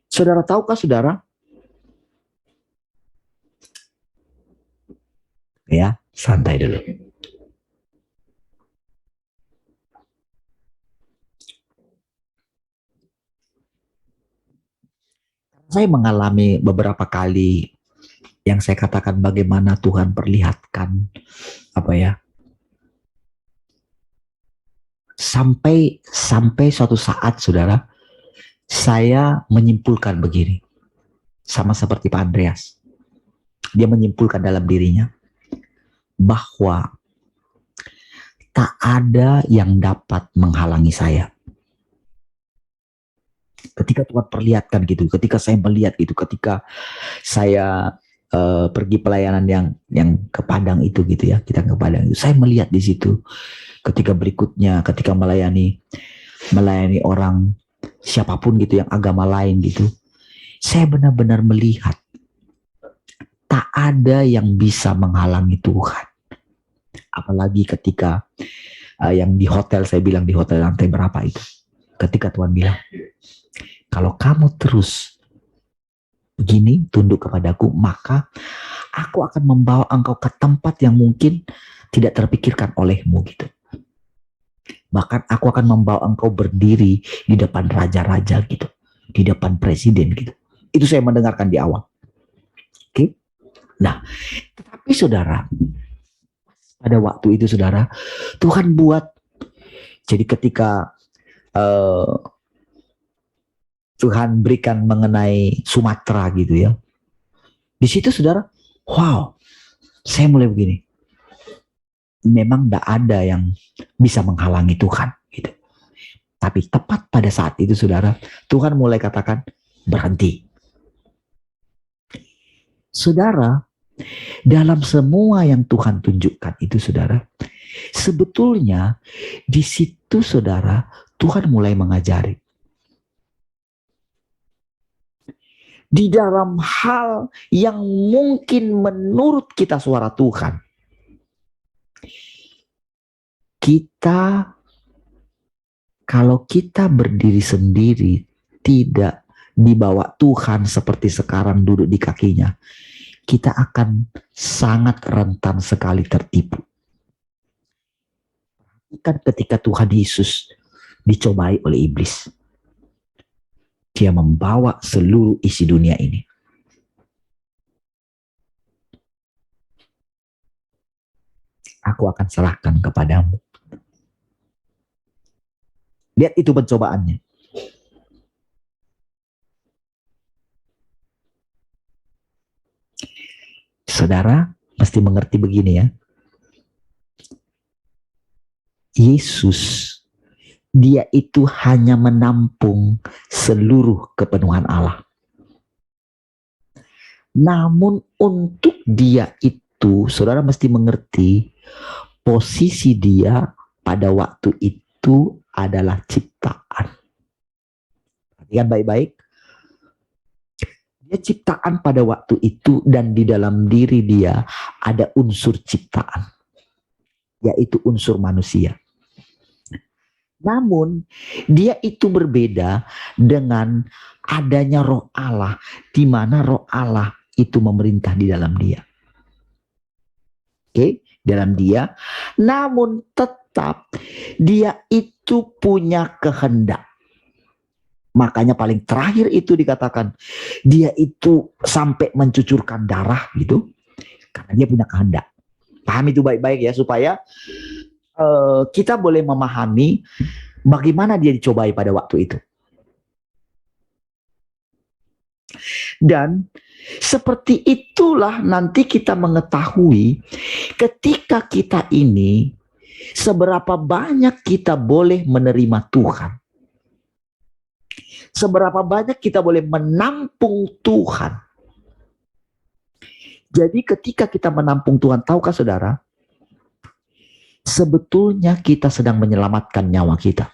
Saudara tahukah saudara? Ya, santai dulu. Saya mengalami beberapa kali yang saya katakan bagaimana Tuhan perlihatkan apa ya, sampai suatu saat saudara saya menyimpulkan begini, sama seperti Pak Andreas, dia menyimpulkan dalam dirinya bahwa tak ada yang dapat menghalangi saya. Ketika Tuhan perlihatkan gitu, ketika saya melihat itu, ketika saya pergi pelayanan yang ke Padang itu gitu ya, kita ke Padang itu, saya melihat di situ. Ketika berikutnya, ketika melayani orang siapapun gitu yang agama lain gitu, saya benar-benar melihat tak ada yang bisa menghalangi Tuhan. Apalagi ketika yang di hotel, saya bilang di hotel lantai berapa itu, ketika Tuhan bilang, kalau kamu terus begini tunduk kepadaku, maka aku akan membawa engkau ke tempat yang mungkin tidak terpikirkan olehmu gitu. Bahkan aku akan membawa engkau berdiri di depan raja-raja gitu, di depan presiden gitu. Itu saya mendengarkan di awal. Oke. Nah, tetapi saudara, pada waktu itu saudara, Tuhan buat, jadi ketika uh, Tuhan berikan mengenai Sumatera gitu ya. Di situ saudara, wow, saya mulai begini. Memang tidak ada yang bisa menghalangi Tuhan gitu. Tapi tepat pada saat itu saudara, Tuhan mulai katakan berhenti. Saudara, dalam semua yang Tuhan tunjukkan itu saudara, sebetulnya di situ saudara, Tuhan mulai mengajari. Di dalam hal yang mungkin menurut kita suara Tuhan, kita kalau kita berdiri sendiri, tidak dibawa Tuhan seperti sekarang duduk di kakinya, kita akan sangat rentan sekali tertipu. Kan ketika Tuhan Yesus dicobai oleh iblis, dia membawa seluruh isi dunia ini. Aku akan serahkan kepadamu. Lihat itu pencobaannya. Saudara pasti mengerti begini ya. Yesus, dia itu hanya menampung seluruh kepenuhan Allah. Namun untuk dia itu, saudara mesti mengerti, posisi dia pada waktu itu adalah ciptaan. Perhatikan baik-baik. Dia ciptaan pada waktu itu dan di dalam diri dia ada unsur ciptaan, yaitu unsur manusia. Namun dia itu berbeda dengan adanya Roh Allah, di mana Roh Allah itu memerintah di dalam dia. Oke, dalam dia. Namun tetap dia itu punya kehendak. Makanya paling terakhir itu dikatakan dia itu sampai mencucurkan darah gitu, karena dia punya kehendak. Paham itu baik-baik ya, supaya kita boleh memahami bagaimana dia dicobai pada waktu itu. Dan seperti itulah nanti kita mengetahui ketika kita ini seberapa banyak kita boleh menerima Tuhan. Seberapa banyak kita boleh menampung Tuhan. Jadi ketika kita menampung Tuhan, tahukah saudara? Sebetulnya kita sedang menyelamatkan nyawa kita.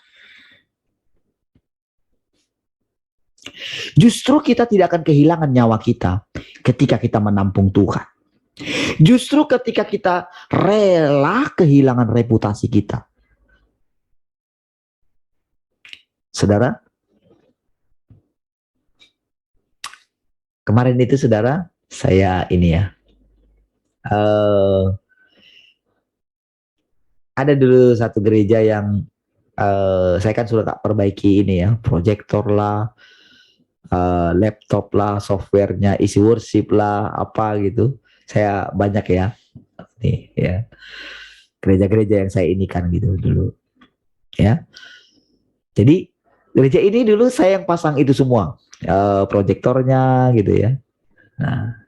Justru kita tidak akan kehilangan nyawa kita ketika kita menampung Tuhan. Justru ketika kita rela kehilangan reputasi kita. Saudara, kemarin itu saudara, saya ini ya, ada dulu satu gereja yang saya kan sudah tak perbaiki ini ya, proyektor lah, laptop lah, softwarenya, isi worship lah, apa gitu. Saya banyak ya, nih ya, gereja-gereja yang saya ini kan gitu dulu, ya. Jadi gereja ini dulu saya yang pasang itu semua, proyektornya gitu ya. Nah,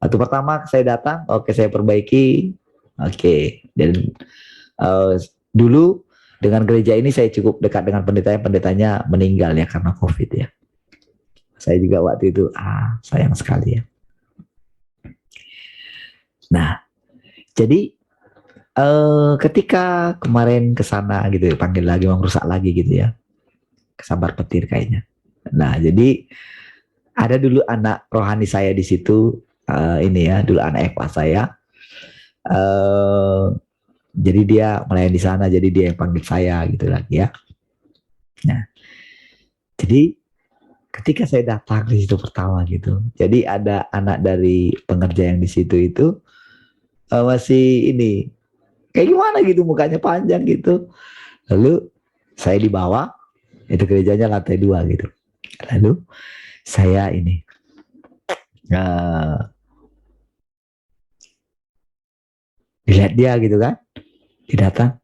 waktu pertama saya datang, oke saya perbaiki, oke. Dan dulu dengan gereja ini saya cukup dekat dengan pendetanya meninggal ya karena COVID ya. Saya juga waktu itu sayang sekali ya. Nah, jadi ketika kemarin ke sana gitu, panggil lagi, mau rusak lagi gitu ya, kesambar petir kayaknya. Nah, jadi ada dulu anak rohani saya di situ, ini ya, dulu anak ekpa saya. Jadi dia melayani di sana, jadi dia yang panggil saya gitu lagi ya. Nah, jadi ketika saya datang di situ pertama gitu, jadi ada anak dari pengerja yang di situ itu masih ini, kayak gimana gitu, mukanya panjang gitu. Lalu saya dibawa, itu gerejanya lantai 2 gitu. Lalu saya ini dilihat dia gitu kan, dia datang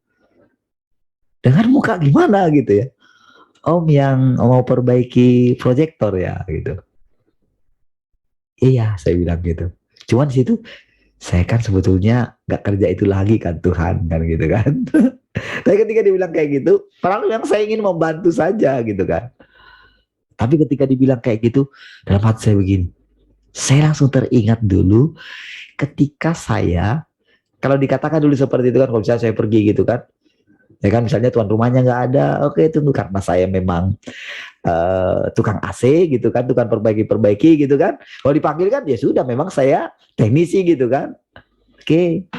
dengan muka gimana gitu ya. Om yang mau perbaiki proyektor ya gitu. Iya, saya bilang gitu. Cuman di situ saya kan sebetulnya nggak kerja itu lagi kan Tuhan kan gitu kan. Tapi ketika dibilang kayak gitu, padahal yang saya ingin membantu saja gitu kan. Tapi ketika dibilang kayak gitu, dalam hati saya begini, saya langsung teringat dulu ketika saya, kalau dikatakan dulu seperti itu kan, kalau misalnya saya pergi gitu kan, ya kan misalnya tuan rumahnya nggak ada, oke itu karena saya memang tukang AC gitu kan, tukang perbaiki gitu kan. Kalau dipanggil kan ya sudah, memang saya teknisi gitu kan. Oke.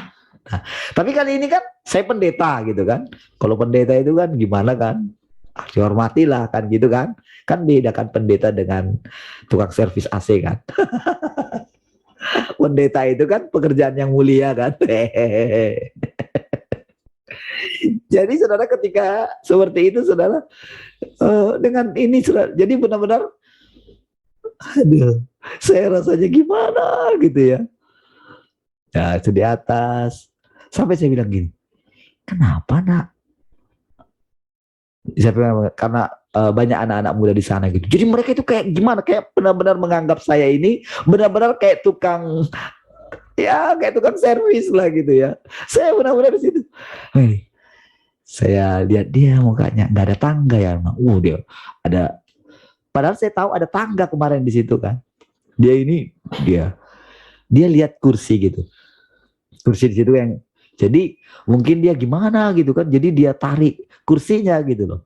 Nah, tapi kali ini kan saya pendeta gitu kan. Kalau pendeta itu kan gimana kan? Dihormatilah kan gitu kan. Kan beda kan pendeta dengan tukang servis AC kan. Pendeta itu kan pekerjaan yang mulia kan. Jadi saudara ketika seperti itu saudara, dengan ini saudara, jadi benar-benar aduh, saya rasanya gimana gitu ya. Ya itu di atas. Sampai saya bilang gini, kenapa nak? Saya bilang, karena banyak anak-anak muda di sana gitu. Jadi mereka itu kayak gimana? Kayak benar-benar menganggap saya ini benar-benar kayak tukang, ya kayak tukang servis lah gitu ya. Saya benar-benar di situ. Hei, saya lihat dia mukanya nggak ada tangga ya. Dia ada. Padahal saya tahu ada tangga kemarin di situ kan. Dia ini dia lihat kursi gitu. Kursi di situ yang jadi mungkin dia gimana gitu kan. Jadi dia tarik kursinya gitu loh.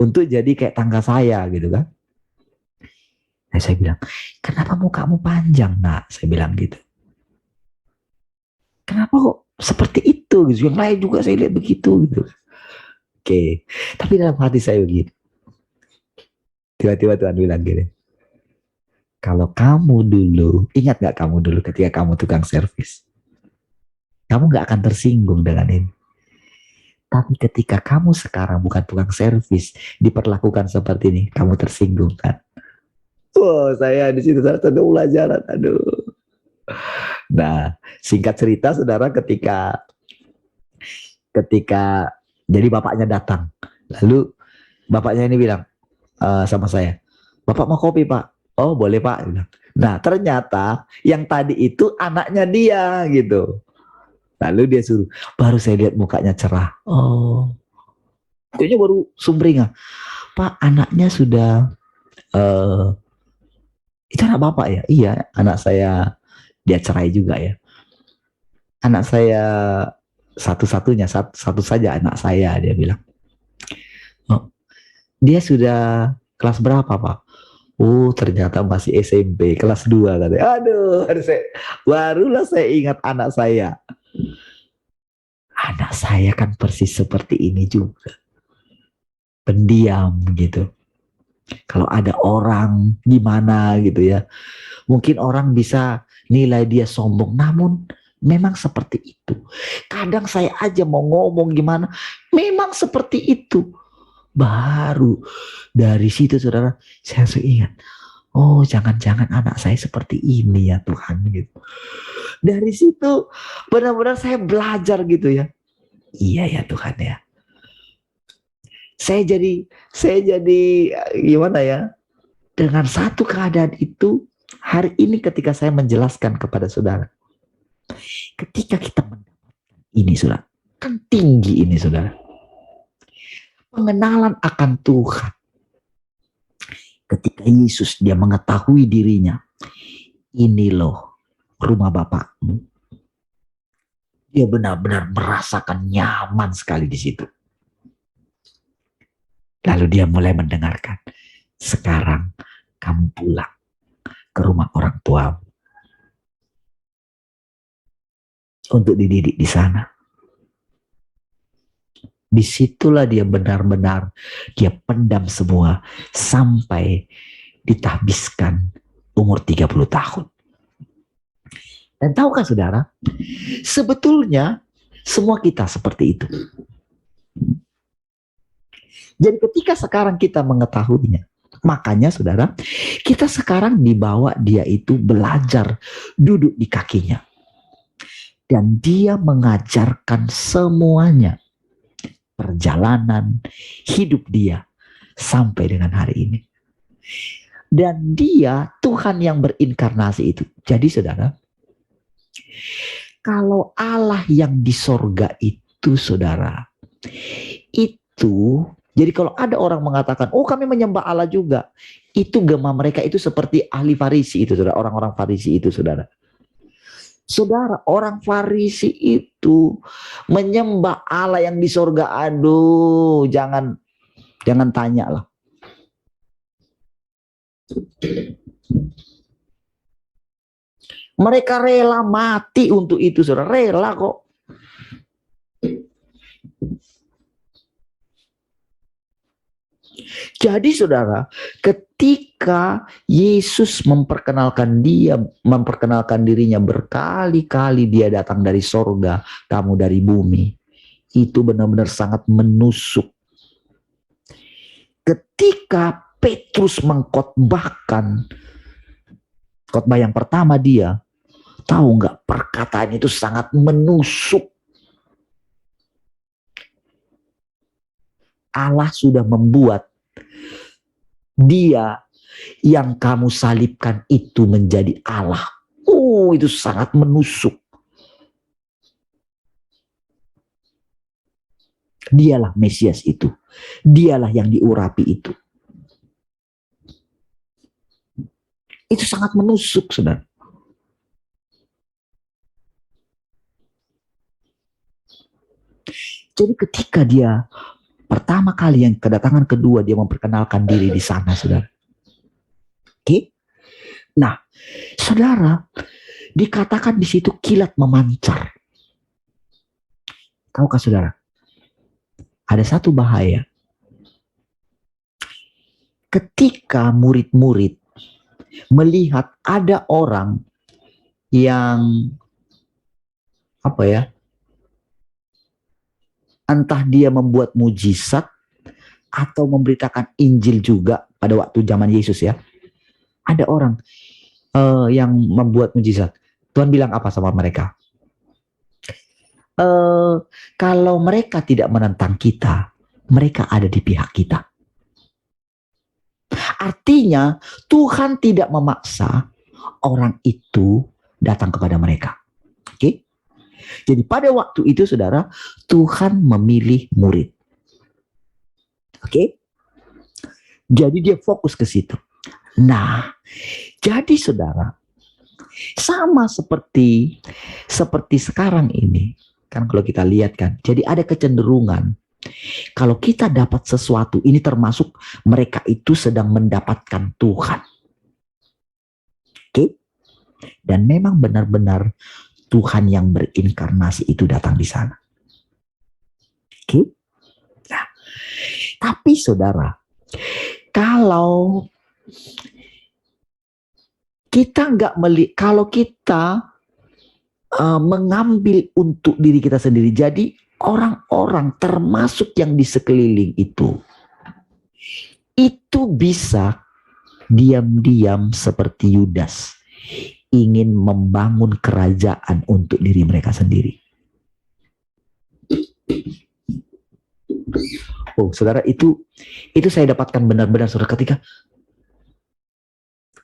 Untuk jadi kayak tangga saya gitu kan. Nah, saya bilang, kenapa mukamu panjang nak? Saya bilang gitu. Kenapa kok seperti itu? Gitu. Yang lain juga saya lihat begitu gitu. Oke, tapi dalam hati saya begini. Tiba-tiba Tuhan bilang gini. Kalau kamu dulu, ingat gak kamu dulu ketika kamu tukang servis? Kamu gak akan tersinggung dengan ini. Tapi ketika kamu sekarang bukan tukang servis, diperlakukan seperti ini, kamu tersinggung kan? Wow, saya di situ satu pelajaran. Aduh. Nah, singkat cerita, saudara, ketika jadi bapaknya datang, lalu bapaknya ini bilang sama saya, Bapak mau kopi Pak? Oh boleh Pak. Nah ternyata yang tadi itu anaknya dia gitu. Lalu dia suruh, baru saya lihat mukanya cerah. Oh, kayaknya baru sumringah. Pak anaknya sudah, uh, itu anak bapak ya? Iya, anak saya, dia cerai juga ya. Anak saya satu-satunya, satu saja anak saya, dia bilang. Oh, dia sudah kelas berapa Pak? Oh ternyata masih SMP kelas 2 katanya. Aduh, barulah saya ingat anak saya. Anak saya kan persis seperti ini juga. Pendiam gitu. Kalau ada orang gimana gitu ya. Mungkin orang bisa nilai dia sombong. Namun memang seperti itu. Kadang saya aja mau ngomong gimana. Memang seperti itu. Baru dari situ saudara, saya langsung ingat. Oh jangan-jangan anak saya seperti ini ya Tuhan gitu. Dari situ benar-benar saya belajar gitu ya. Iya ya Tuhan ya. Saya jadi gimana ya? Dengan satu keadaan itu, hari ini ketika saya menjelaskan kepada saudara, ketika kita mendapatkan ini saudara, kan tinggi ini saudara. Pengenalan akan Tuhan. Ketika Yesus dia mengetahui dirinya, ini loh rumah Bapakmu. Dia benar-benar merasakan nyaman sekali di situ. Lalu dia mulai mendengarkan. Sekarang kamu pulang ke rumah orang tuamu untuk dididik di sana. Disitulah dia benar-benar dia pendam semua sampai ditahbiskan umur 30 tahun. Dan tahukah saudara, sebetulnya semua kita seperti itu. Jadi ketika sekarang kita mengetahuinya, makanya saudara, kita sekarang dibawa dia itu belajar duduk di kakinya. Dan dia mengajarkan semuanya. Perjalanan hidup dia sampai dengan hari ini. Dan dia Tuhan yang berinkarnasi itu. Jadi saudara, kalau Allah yang di sorga itu saudara, itu, jadi kalau ada orang mengatakan, oh kami menyembah Allah juga, itu gema mereka itu seperti ahli Farisi itu saudara, orang-orang Farisi itu saudara. Saudara, orang Farisi itu menyembah Allah yang di sorga, aduh jangan tanya lah. Mereka rela mati untuk itu, saudara. Rela kok. Jadi saudara, ketika Yesus memperkenalkan dirinya berkali-kali, dia datang dari sorga, kamu dari bumi. Itu benar-benar sangat menusuk. Ketika Petrus mengkhotbahkan khotbah yang pertama dia, tahu nggak, perkataan itu sangat menusuk. Allah sudah membuat dia yang kamu salibkan itu menjadi Allah. Oh, itu sangat menusuk. Dialah Mesias itu. Dialah yang diurapi itu. Itu sangat menusuk, saudara. Jadi ketika dia pertama kali, yang kedatangan kedua, dia memperkenalkan diri di sana, saudara. Oke? Nah, saudara, dikatakan di situ kilat memancar. Tahukah saudara? Ada satu bahaya. Ketika murid-murid melihat ada orang yang entah dia membuat mujizat atau memberitakan Injil juga pada waktu zaman Yesus ya. Ada orang yang membuat mujizat. Tuhan bilang apa sama mereka? Kalau mereka tidak menentang kita, mereka ada di pihak kita. Artinya Tuhan tidak memaksa orang itu datang kepada mereka. Oke? Jadi pada waktu itu saudara, Tuhan memilih murid. Oke? Jadi dia fokus ke situ. Nah, jadi saudara, sama seperti sekarang ini, kan kalau kita lihat kan, jadi ada kecenderungan kalau kita dapat sesuatu, ini termasuk mereka itu sedang mendapatkan Tuhan. Oke? Dan memang benar-benar Tuhan yang berinkarnasi itu datang di sana. Oke? Nah, tapi saudara, kalau kita kalau kita mengambil untuk diri kita sendiri, jadi orang-orang termasuk yang di sekeliling itu bisa diam-diam seperti Yudas ingin membangun kerajaan untuk diri mereka sendiri. Oh, saudara, itu saya dapatkan benar-benar, saudara,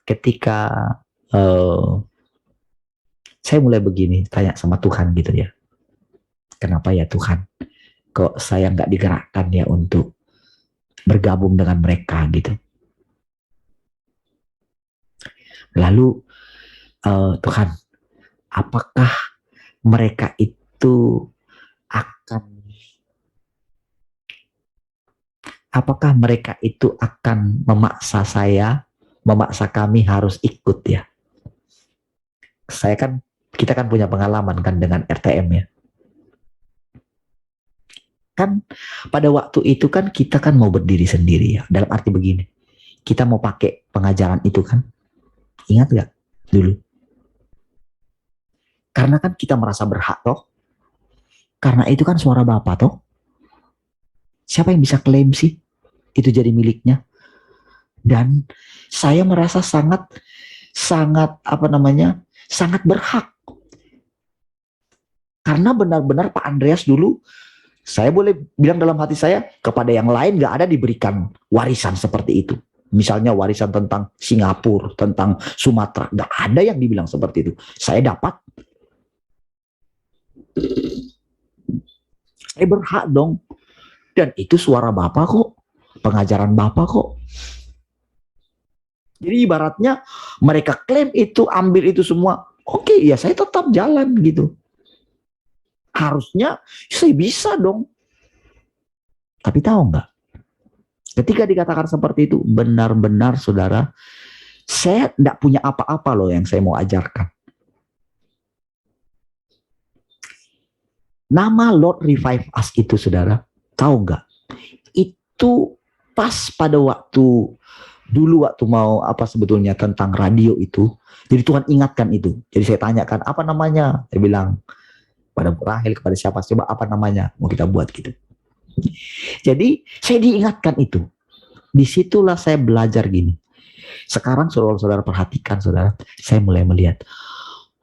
ketika saya mulai begini, tanya sama Tuhan gitu ya. Kenapa ya Tuhan, kok saya nggak digerakkan ya untuk bergabung dengan mereka gitu. Lalu Tuhan, apakah mereka itu akan memaksa kami harus ikut ya? Kita kan punya pengalaman kan dengan RTM ya. Kan pada waktu itu kan kita kan mau berdiri sendiri ya. Dalam arti begini, kita mau pakai pengajaran itu kan. Ingat gak dulu? Karena kan kita merasa berhak toh. Karena itu kan suara Bapak toh. Siapa yang bisa klaim sih itu jadi miliknya? Dan saya merasa sangat berhak. Karena benar-benar Pak Andreas dulu Saya boleh bilang dalam hati saya, kepada yang lain nggak ada diberikan warisan seperti itu. Misalnya warisan tentang Singapura, tentang Sumatera, nggak ada yang dibilang seperti itu. Saya dapat, saya berhak dong. Dan itu suara Bapak kok, pengajaran Bapak kok. Jadi ibaratnya mereka klaim itu, ambil itu semua. Oke, ya saya tetap jalan gitu. Harusnya saya bisa dong. Tapi tahu nggak? Ketika dikatakan seperti itu, benar-benar saudara, saya tidak punya apa-apa loh yang saya mau ajarkan. Nama Lord Revive Us itu saudara, tahu nggak? Itu pas pada waktu dulu waktu mau apa sebetulnya tentang radio itu. Jadi Tuhan ingatkan itu. Jadi saya tanyakan apa namanya? Saya bilang pada Rahel, kepada siapa, coba apa namanya? Mau kita buat gitu. Jadi saya diingatkan itu. Disitulah saya belajar gini. Sekarang saudara-saudara perhatikan saudara, saya mulai melihat,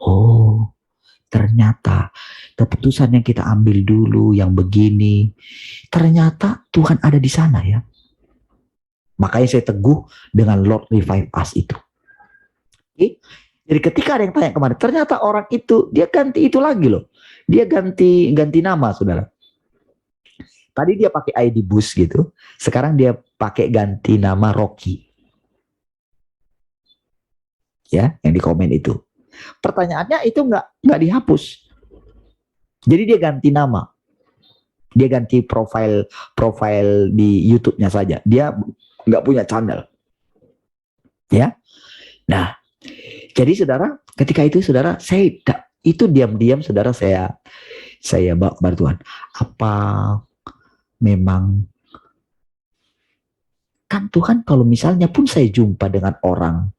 oh ternyata keputusan yang kita ambil dulu yang begini, ternyata Tuhan ada di sana ya. Makanya saya teguh dengan Lord Revive Us itu. Oke? Jadi ketika ada yang tanya kemarin, ternyata orang itu dia ganti itu lagi loh. Dia ganti nama saudara. Tadi dia pakai ID Bus gitu, sekarang dia pakai ganti nama Rocky. Ya, yang di komen itu. Pertanyaannya itu nggak dihapus. Jadi dia ganti nama. Dia ganti profile di YouTube-nya saja. Dia nggak punya channel. Ya. Nah, jadi saudara, ketika itu saudara, saya itu diam-diam saudara saya bawa kepada Tuhan. Apa memang kan Tuhan kalau misalnya pun saya jumpa dengan orang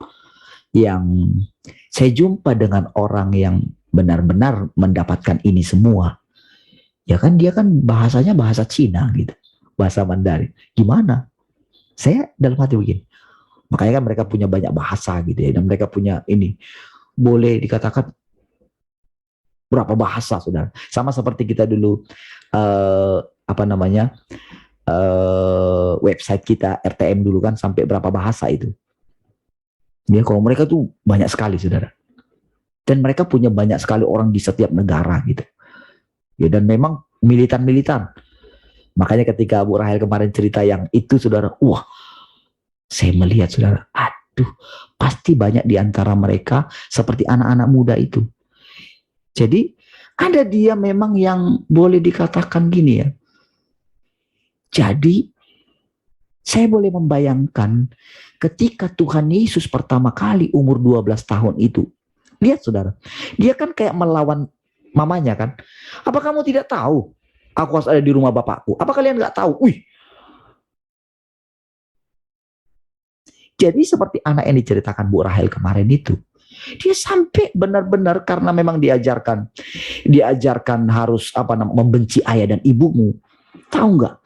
yang benar-benar mendapatkan ini semua, ya kan dia kan bahasanya bahasa Cina gitu, bahasa Mandarin. Gimana? Saya dalam hati begini. Makanya kan mereka punya banyak bahasa gitu ya, dan mereka punya ini, boleh dikatakan berapa bahasa saudara. Sama seperti kita dulu website kita RTM dulu kan sampai berapa bahasa itu. Ya kalau mereka tuh banyak sekali saudara. Dan mereka punya banyak sekali orang di setiap negara gitu. Ya dan memang militan. Makanya ketika Bu Rahel kemarin cerita yang itu saudara, wah, saya melihat saudara, aduh, pasti banyak di antara mereka seperti anak-anak muda itu. Jadi ada dia memang yang boleh dikatakan gini ya. Jadi saya boleh membayangkan ketika Tuhan Yesus pertama kali umur 12 tahun itu. Lihat saudara, dia kan kayak melawan mamanya kan. Apa kamu tidak tahu aku harus ada di rumah bapakku? Apa kalian nggak tahu? Wih. Jadi seperti anak yang diceritakan Bu Rahel kemarin itu. Dia sampai benar-benar karena memang diajarkan harus membenci ayah dan ibumu. Tahu nggak?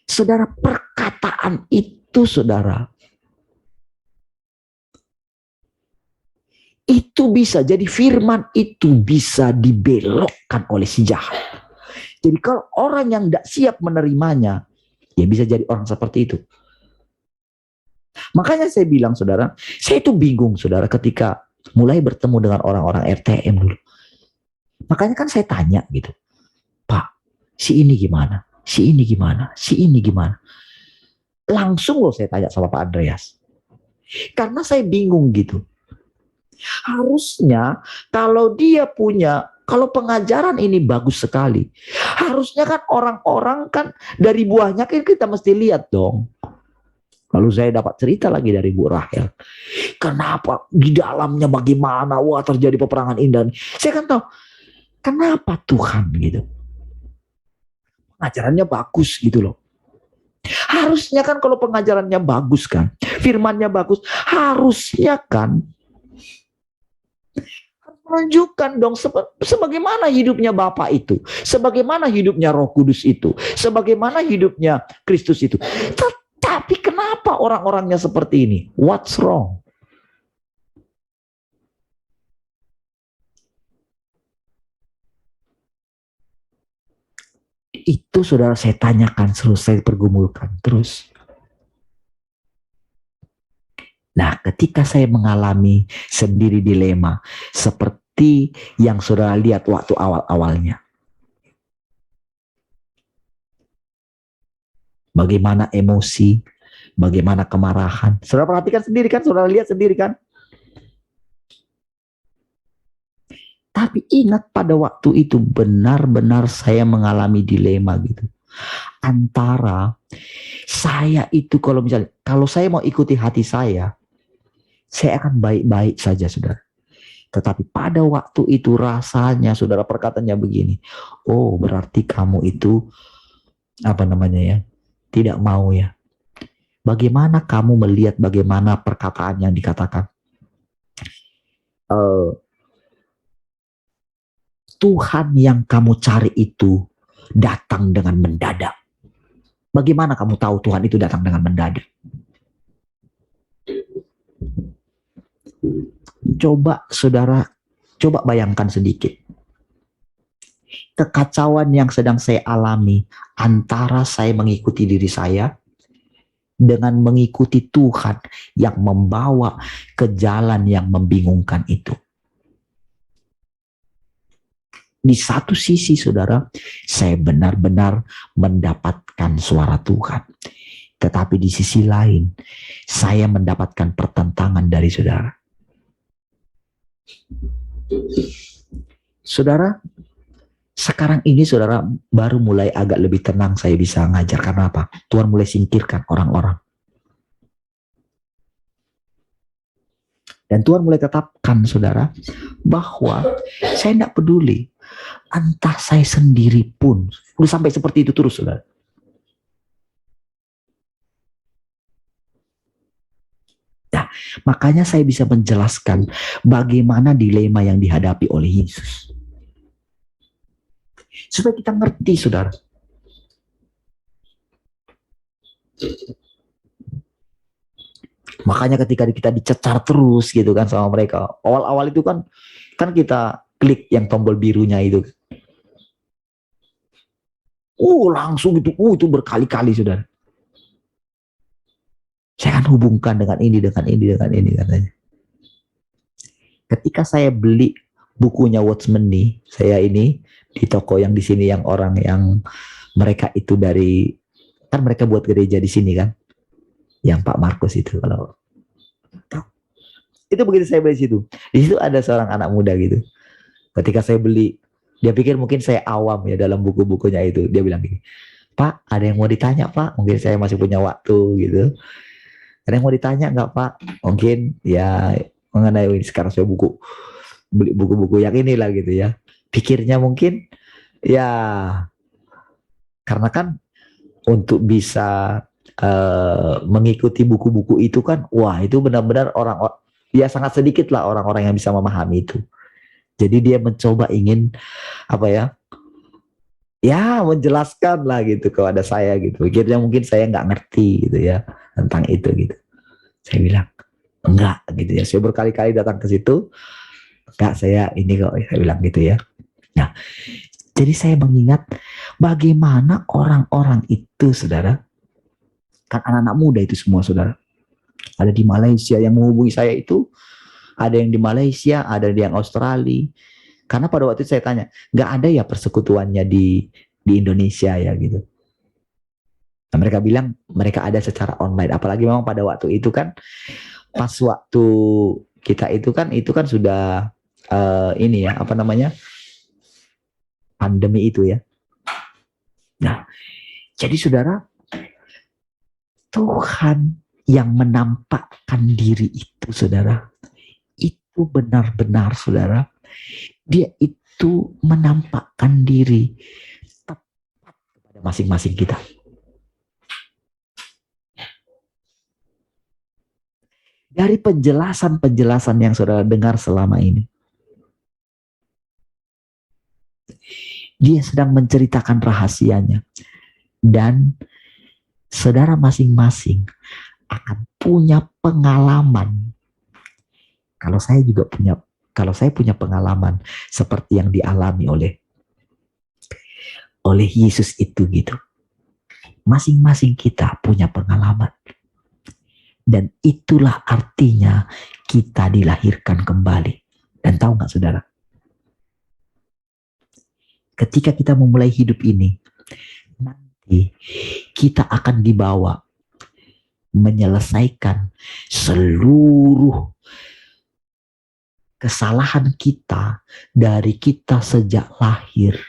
Saudara, perkataan itu saudara, itu bisa jadi firman itu bisa dibelokkan oleh si jahat. Jadi kalau orang yang tidak siap menerimanya, ya bisa jadi orang seperti itu. Makanya saya bilang saudara, saya itu bingung saudara ketika mulai bertemu dengan orang-orang RTM dulu. Makanya kan saya tanya gitu, Pak, si ini gimana? Si ini gimana? Si ini gimana? Langsung loh saya tanya sama Pak Andreas. Karena saya bingung gitu. Harusnya kalau dia punya, kalau pengajaran ini bagus sekali, harusnya kan orang-orang kan dari buahnya kan kita mesti lihat dong. Lalu saya dapat cerita lagi dari Bu Rahel. Kenapa di dalamnya bagaimana? Wah, terjadi peperangan indah. Saya kan tahu kenapa Tuhan gitu. Pengajarannya bagus gitu loh. Harusnya kan kalau pengajarannya bagus kan, firmannya bagus, harusnya kan menunjukkan dong sebagaimana hidupnya Bapa itu, sebagaimana hidupnya Roh Kudus itu, sebagaimana hidupnya Kristus itu. Tetapi kenapa orang-orangnya seperti ini? What's wrong? Itu saudara saya tanyakan, saya pergumulkan terus. Nah, ketika saya mengalami sendiri dilema seperti yang saudara lihat waktu awal-awalnya, bagaimana emosi, bagaimana kemarahan, saudara perhatikan sendiri kan, saudara lihat sendiri kan. Tapi ingat pada waktu itu benar-benar saya mengalami dilema gitu. Antara saya itu kalau saya mau ikuti hati saya akan baik-baik saja saudara. Tetapi pada waktu itu rasanya saudara perkataannya begini, oh berarti kamu itu tidak mau ya. Bagaimana kamu melihat bagaimana perkataan yang dikatakan? Tuhan yang kamu cari itu datang dengan mendadak. Bagaimana kamu tahu Tuhan itu datang dengan mendadak? Coba bayangkan sedikit. Kekacauan yang sedang saya alami antara saya mengikuti diri saya dengan mengikuti Tuhan yang membawa ke jalan yang membingungkan itu. Di satu sisi, saudara, saya benar-benar mendapatkan suara Tuhan. Tetapi di sisi lain, saya mendapatkan pertentangan dari saudara. Saudara, sekarang ini saudara baru mulai agak lebih tenang saya bisa ngajar. Karena apa? Tuhan mulai singkirkan orang-orang. Dan Tuhan mulai tetapkan saudara bahwa saya tidak peduli. Entah saya sendiri pun. Udah sampai seperti itu terus saudara. Nah, makanya saya bisa menjelaskan bagaimana dilema yang dihadapi oleh Yesus. Supaya kita ngerti saudara. Makanya ketika kita dicecar terus gitu kan sama mereka. Awal-awal itu kan kita klik yang tombol birunya itu. Langsung itu berkali-kali saudara. Saya akan hubungkan dengan ini katanya. Ketika saya beli bukunya Watchman nih, saya ini di toko yang di sini yang orang yang mereka itu dari kan mereka buat gereja di sini kan, yang Pak Markus itu kalau itu begitu saya beli di situ ada seorang anak muda gitu. Ketika saya beli, dia pikir mungkin saya awam ya dalam buku-bukunya itu. Dia bilang gini, Pak, ada yang mau ditanya Pak? Mungkin saya masih punya waktu gitu. Ada yang mau ditanya nggak Pak? Mungkin ya mengenai ini sekarang saya beli buku-buku yang inilah gitu ya. Pikirnya mungkin ya karena kan untuk bisa mengikuti buku-buku itu kan, wah itu benar-benar ya sangat sedikit lah orang-orang yang bisa memahami itu. Jadi dia mencoba ingin menjelaskan lah gitu kepada saya gitu. Pikirnya mungkin saya nggak ngerti gitu ya tentang itu gitu. Saya bilang enggak gitu ya. Saya berkali-kali datang ke situ, enggak saya ini kok, saya bilang gitu ya. Nah, jadi saya mengingat bagaimana orang-orang itu saudara, kan anak-anak muda itu semua saudara. Ada di Malaysia yang menghubungi saya itu, ada yang di Malaysia, ada yang Australia. Karena pada waktu itu saya tanya, nggak ada ya persekutuannya di Indonesia ya gitu. Nah, mereka bilang mereka ada secara online. Apalagi memang pada waktu itu kan, pas waktu kita itu kan sudah pandemi itu ya. Nah, jadi saudara, Tuhan yang menampakkan diri itu saudara, itu benar-benar saudara, dia itu menampakkan diri tepat kepada masing-masing kita. Dari penjelasan-penjelasan yang saudara dengar selama ini, dia sedang menceritakan rahasianya. Dan saudara masing-masing akan punya pengalaman. Kalau saya punya pengalaman seperti yang dialami oleh oleh Yesus itu gitu. Masing-masing kita punya pengalaman. Dan itulah artinya kita dilahirkan kembali. Dan tahu nggak saudara? Ketika kita memulai hidup ini, nanti kita akan dibawa menyelesaikan seluruh kesalahan kita dari kita sejak lahir.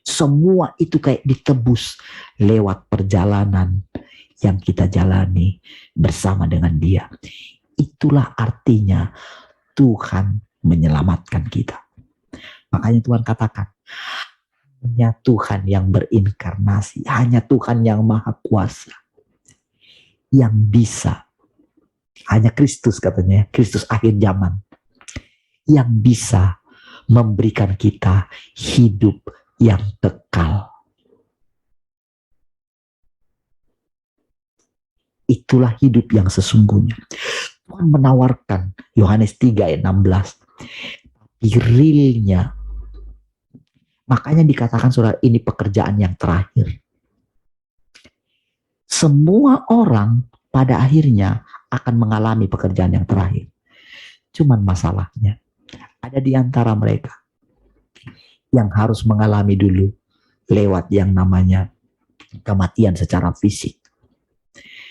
Semua itu kayak ditebus lewat perjalanan yang kita jalani bersama dengan Dia. Itulah artinya Tuhan menyelamatkan kita. Makanya Tuhan katakan, hanya Tuhan yang berinkarnasi, hanya Tuhan yang maha kuasa yang bisa, hanya Kristus katanya, Kristus akhir zaman, yang bisa memberikan kita hidup yang kekal. Itulah hidup yang sesungguhnya. Tuhan menawarkan Yohanes 3 ayat 16. Tapi realnya, makanya dikatakan saudara, ini pekerjaan yang terakhir. Semua orang pada akhirnya akan mengalami pekerjaan yang terakhir. Cuman masalahnya, ada di antara mereka yang harus mengalami dulu lewat yang namanya kematian secara fisik.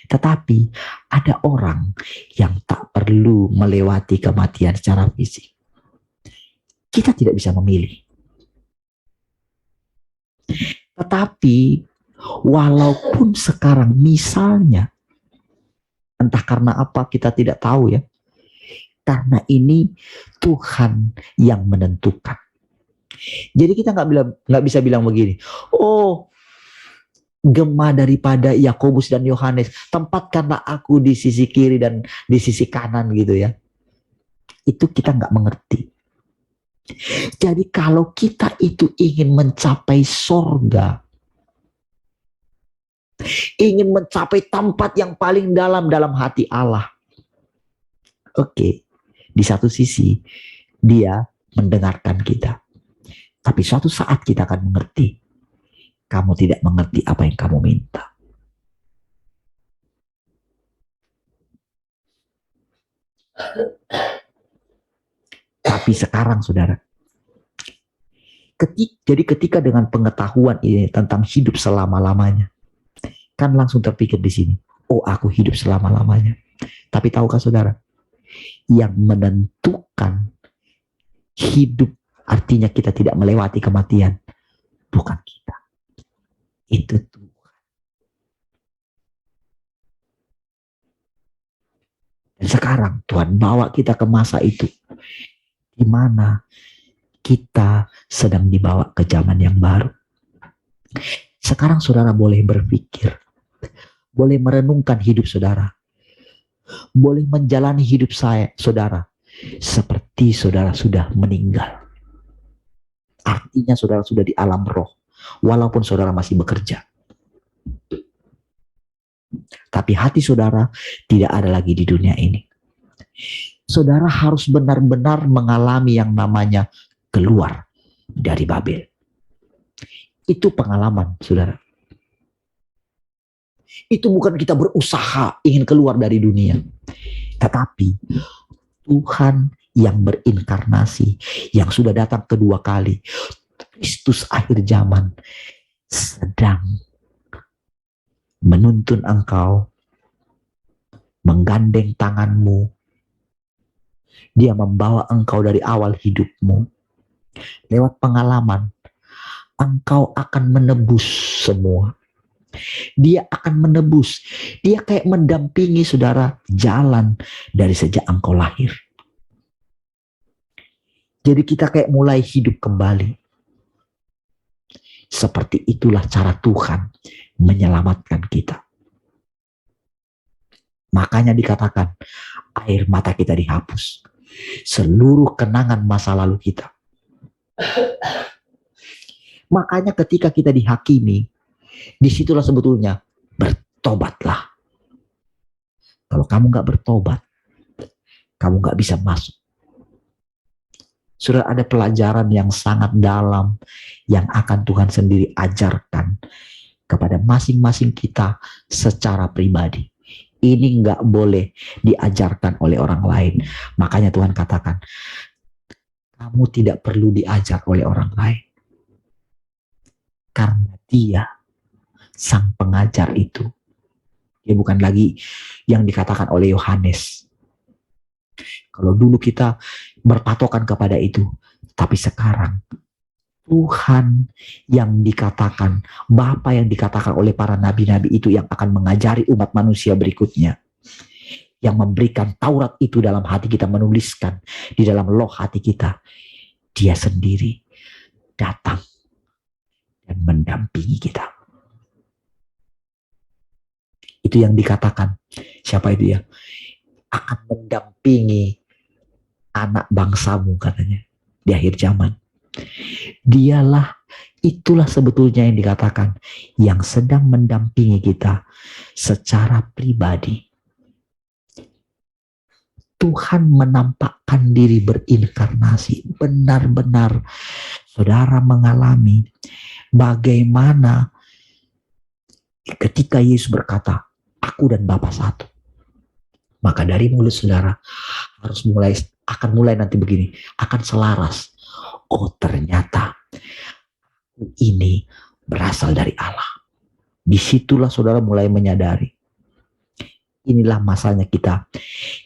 Tetapi ada orang yang tak perlu melewati kematian secara fisik. Kita tidak bisa memilih. Tetapi walaupun sekarang misalnya, entah karena apa kita tidak tahu ya, karena ini Tuhan yang menentukan. Jadi kita nggak bisa bilang begini, oh gema daripada Yakobus dan Yohanes, tempatkanlah aku di sisi kiri dan di sisi kanan gitu ya. Itu kita nggak mengerti. Jadi kalau kita itu ingin mencapai sorga, ingin mencapai tempat yang paling dalam hati Allah, oke, di satu sisi Dia mendengarkan kita. Tapi suatu saat kita akan mengerti, kamu tidak mengerti apa yang kamu minta. Tapi sekarang saudara, jadi ketika dengan pengetahuan ini tentang hidup selama-lamanya, kan langsung terpikir di sini, oh aku hidup selama-lamanya. Tapi tahukah saudara, yang menentukan hidup artinya kita tidak melewati kematian, bukan kita. Itu Tuhan. Dan sekarang Tuhan bawa kita ke masa itu, di mana kita sedang dibawa ke zaman yang baru. Sekarang saudara boleh berpikir, boleh merenungkan hidup saudara, boleh menjalani hidup saudara seperti saudara sudah meninggal. Artinya saudara sudah di alam roh, walaupun saudara masih bekerja. Tapi hati saudara tidak ada lagi di dunia ini. Saudara harus benar-benar mengalami yang namanya keluar dari Babel. Itu pengalaman saudara. Itu bukan kita berusaha ingin keluar dari dunia. Tetapi Tuhan yang berinkarnasi, yang sudah datang kedua kali, Kristus akhir zaman, sedang menuntun engkau, menggandeng tanganmu. Dia membawa engkau dari awal hidupmu. Lewat pengalaman, engkau akan menebus semua. Dia akan menebus. Dia kayak mendampingi saudara jalan dari sejak engkau lahir. Jadi kita kayak mulai hidup kembali. Seperti itulah cara Tuhan menyelamatkan kita. Makanya dikatakan air mata kita dihapus. Seluruh kenangan masa lalu kita. Makanya ketika kita dihakimi, disitulah sebetulnya bertobatlah. Kalau kamu gak bertobat, kamu gak bisa masuk. Sudah ada pelajaran yang sangat dalam yang akan Tuhan sendiri ajarkan kepada masing-masing kita secara pribadi. Ini nggak boleh diajarkan oleh orang lain. Makanya Tuhan katakan, kamu tidak perlu diajar oleh orang lain. Karena dia, sang pengajar itu, dia bukan lagi yang dikatakan oleh Yohanes. Kalau dulu kita berpatokan kepada itu, tapi sekarang Tuhan yang dikatakan, Bapa yang dikatakan oleh para nabi-nabi itu yang akan mengajari umat manusia berikutnya. Yang memberikan Taurat itu dalam hati kita, menuliskan di dalam loh hati kita. Dia sendiri datang dan mendampingi kita. Itu yang dikatakan. Siapa itu ya? Akan mendampingi anak bangsamu katanya di akhir zaman. Dialah, itulah sebetulnya yang dikatakan yang sedang mendampingi kita secara pribadi. Tuhan menampakkan diri berinkarnasi. Benar-benar saudara mengalami bagaimana ketika Yesus berkata, aku dan Bapa satu. Maka dari mulut saudara akan mulai nanti begini, akan selaras. Oh ternyata ini berasal dari Allah. Disitulah saudara mulai menyadari. Inilah masanya kita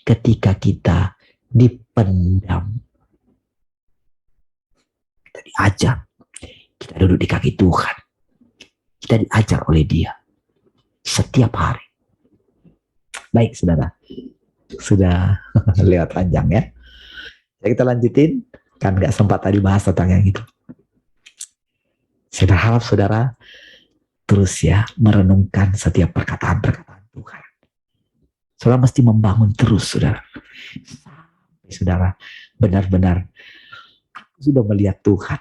ketika kita dipendam. Kita diajar. Kita duduk di kaki Tuhan. Kita diajar oleh Dia. Setiap hari. Baik saudara. Sudah lewat panjang ya. Kita lanjutin. Kan gak sempat tadi bahas tentang yang itu. Saya harap saudara terus ya merenungkan setiap perkataan-perkataan Tuhan. Saudara mesti membangun terus saudara. Sampai saudara benar-benar aku sudah melihat Tuhan.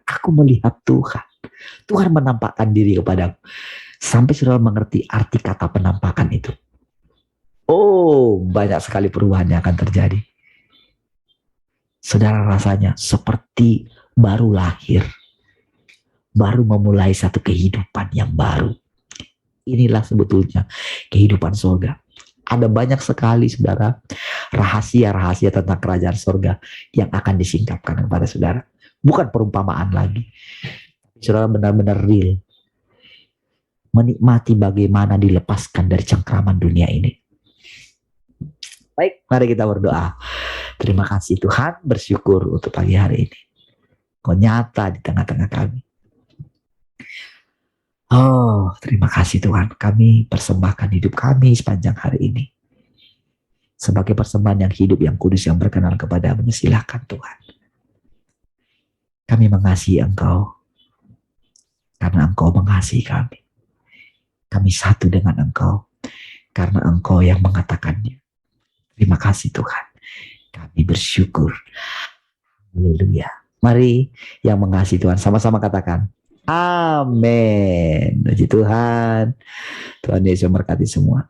Aku melihat Tuhan. Tuhan menampakkan diri kepadaku. Sampai saudara mengerti arti kata penampakan itu. Oh, banyak sekali perubahan yang akan terjadi. Saudara rasanya seperti baru lahir. Baru memulai satu kehidupan yang baru. Inilah sebetulnya kehidupan surga. Ada banyak sekali saudara rahasia-rahasia tentang kerajaan surga yang akan disingkapkan kepada saudara. Bukan perumpamaan lagi. Saudara benar-benar real. Menikmati bagaimana dilepaskan dari cengkraman dunia ini. Baik, mari kita berdoa. Terima kasih Tuhan, bersyukur untuk pagi hari ini. Kau nyata di tengah-tengah kami. Oh, terima kasih Tuhan. Kami persembahkan hidup kami sepanjang hari ini. Sebagai persembahan yang hidup, yang kudus, yang berkenan kepada-Mu. Silakan Tuhan. Kami mengasihi Engkau. Karena Engkau mengasihi kami. Kami satu dengan Engkau. Karena Engkau yang mengatakannya. Terima kasih Tuhan. Kami bersyukur. Haleluya. Mari yang mengasihi Tuhan sama-sama katakan. Amin. Puji Tuhan. Tuhan Yesus memberkati semua.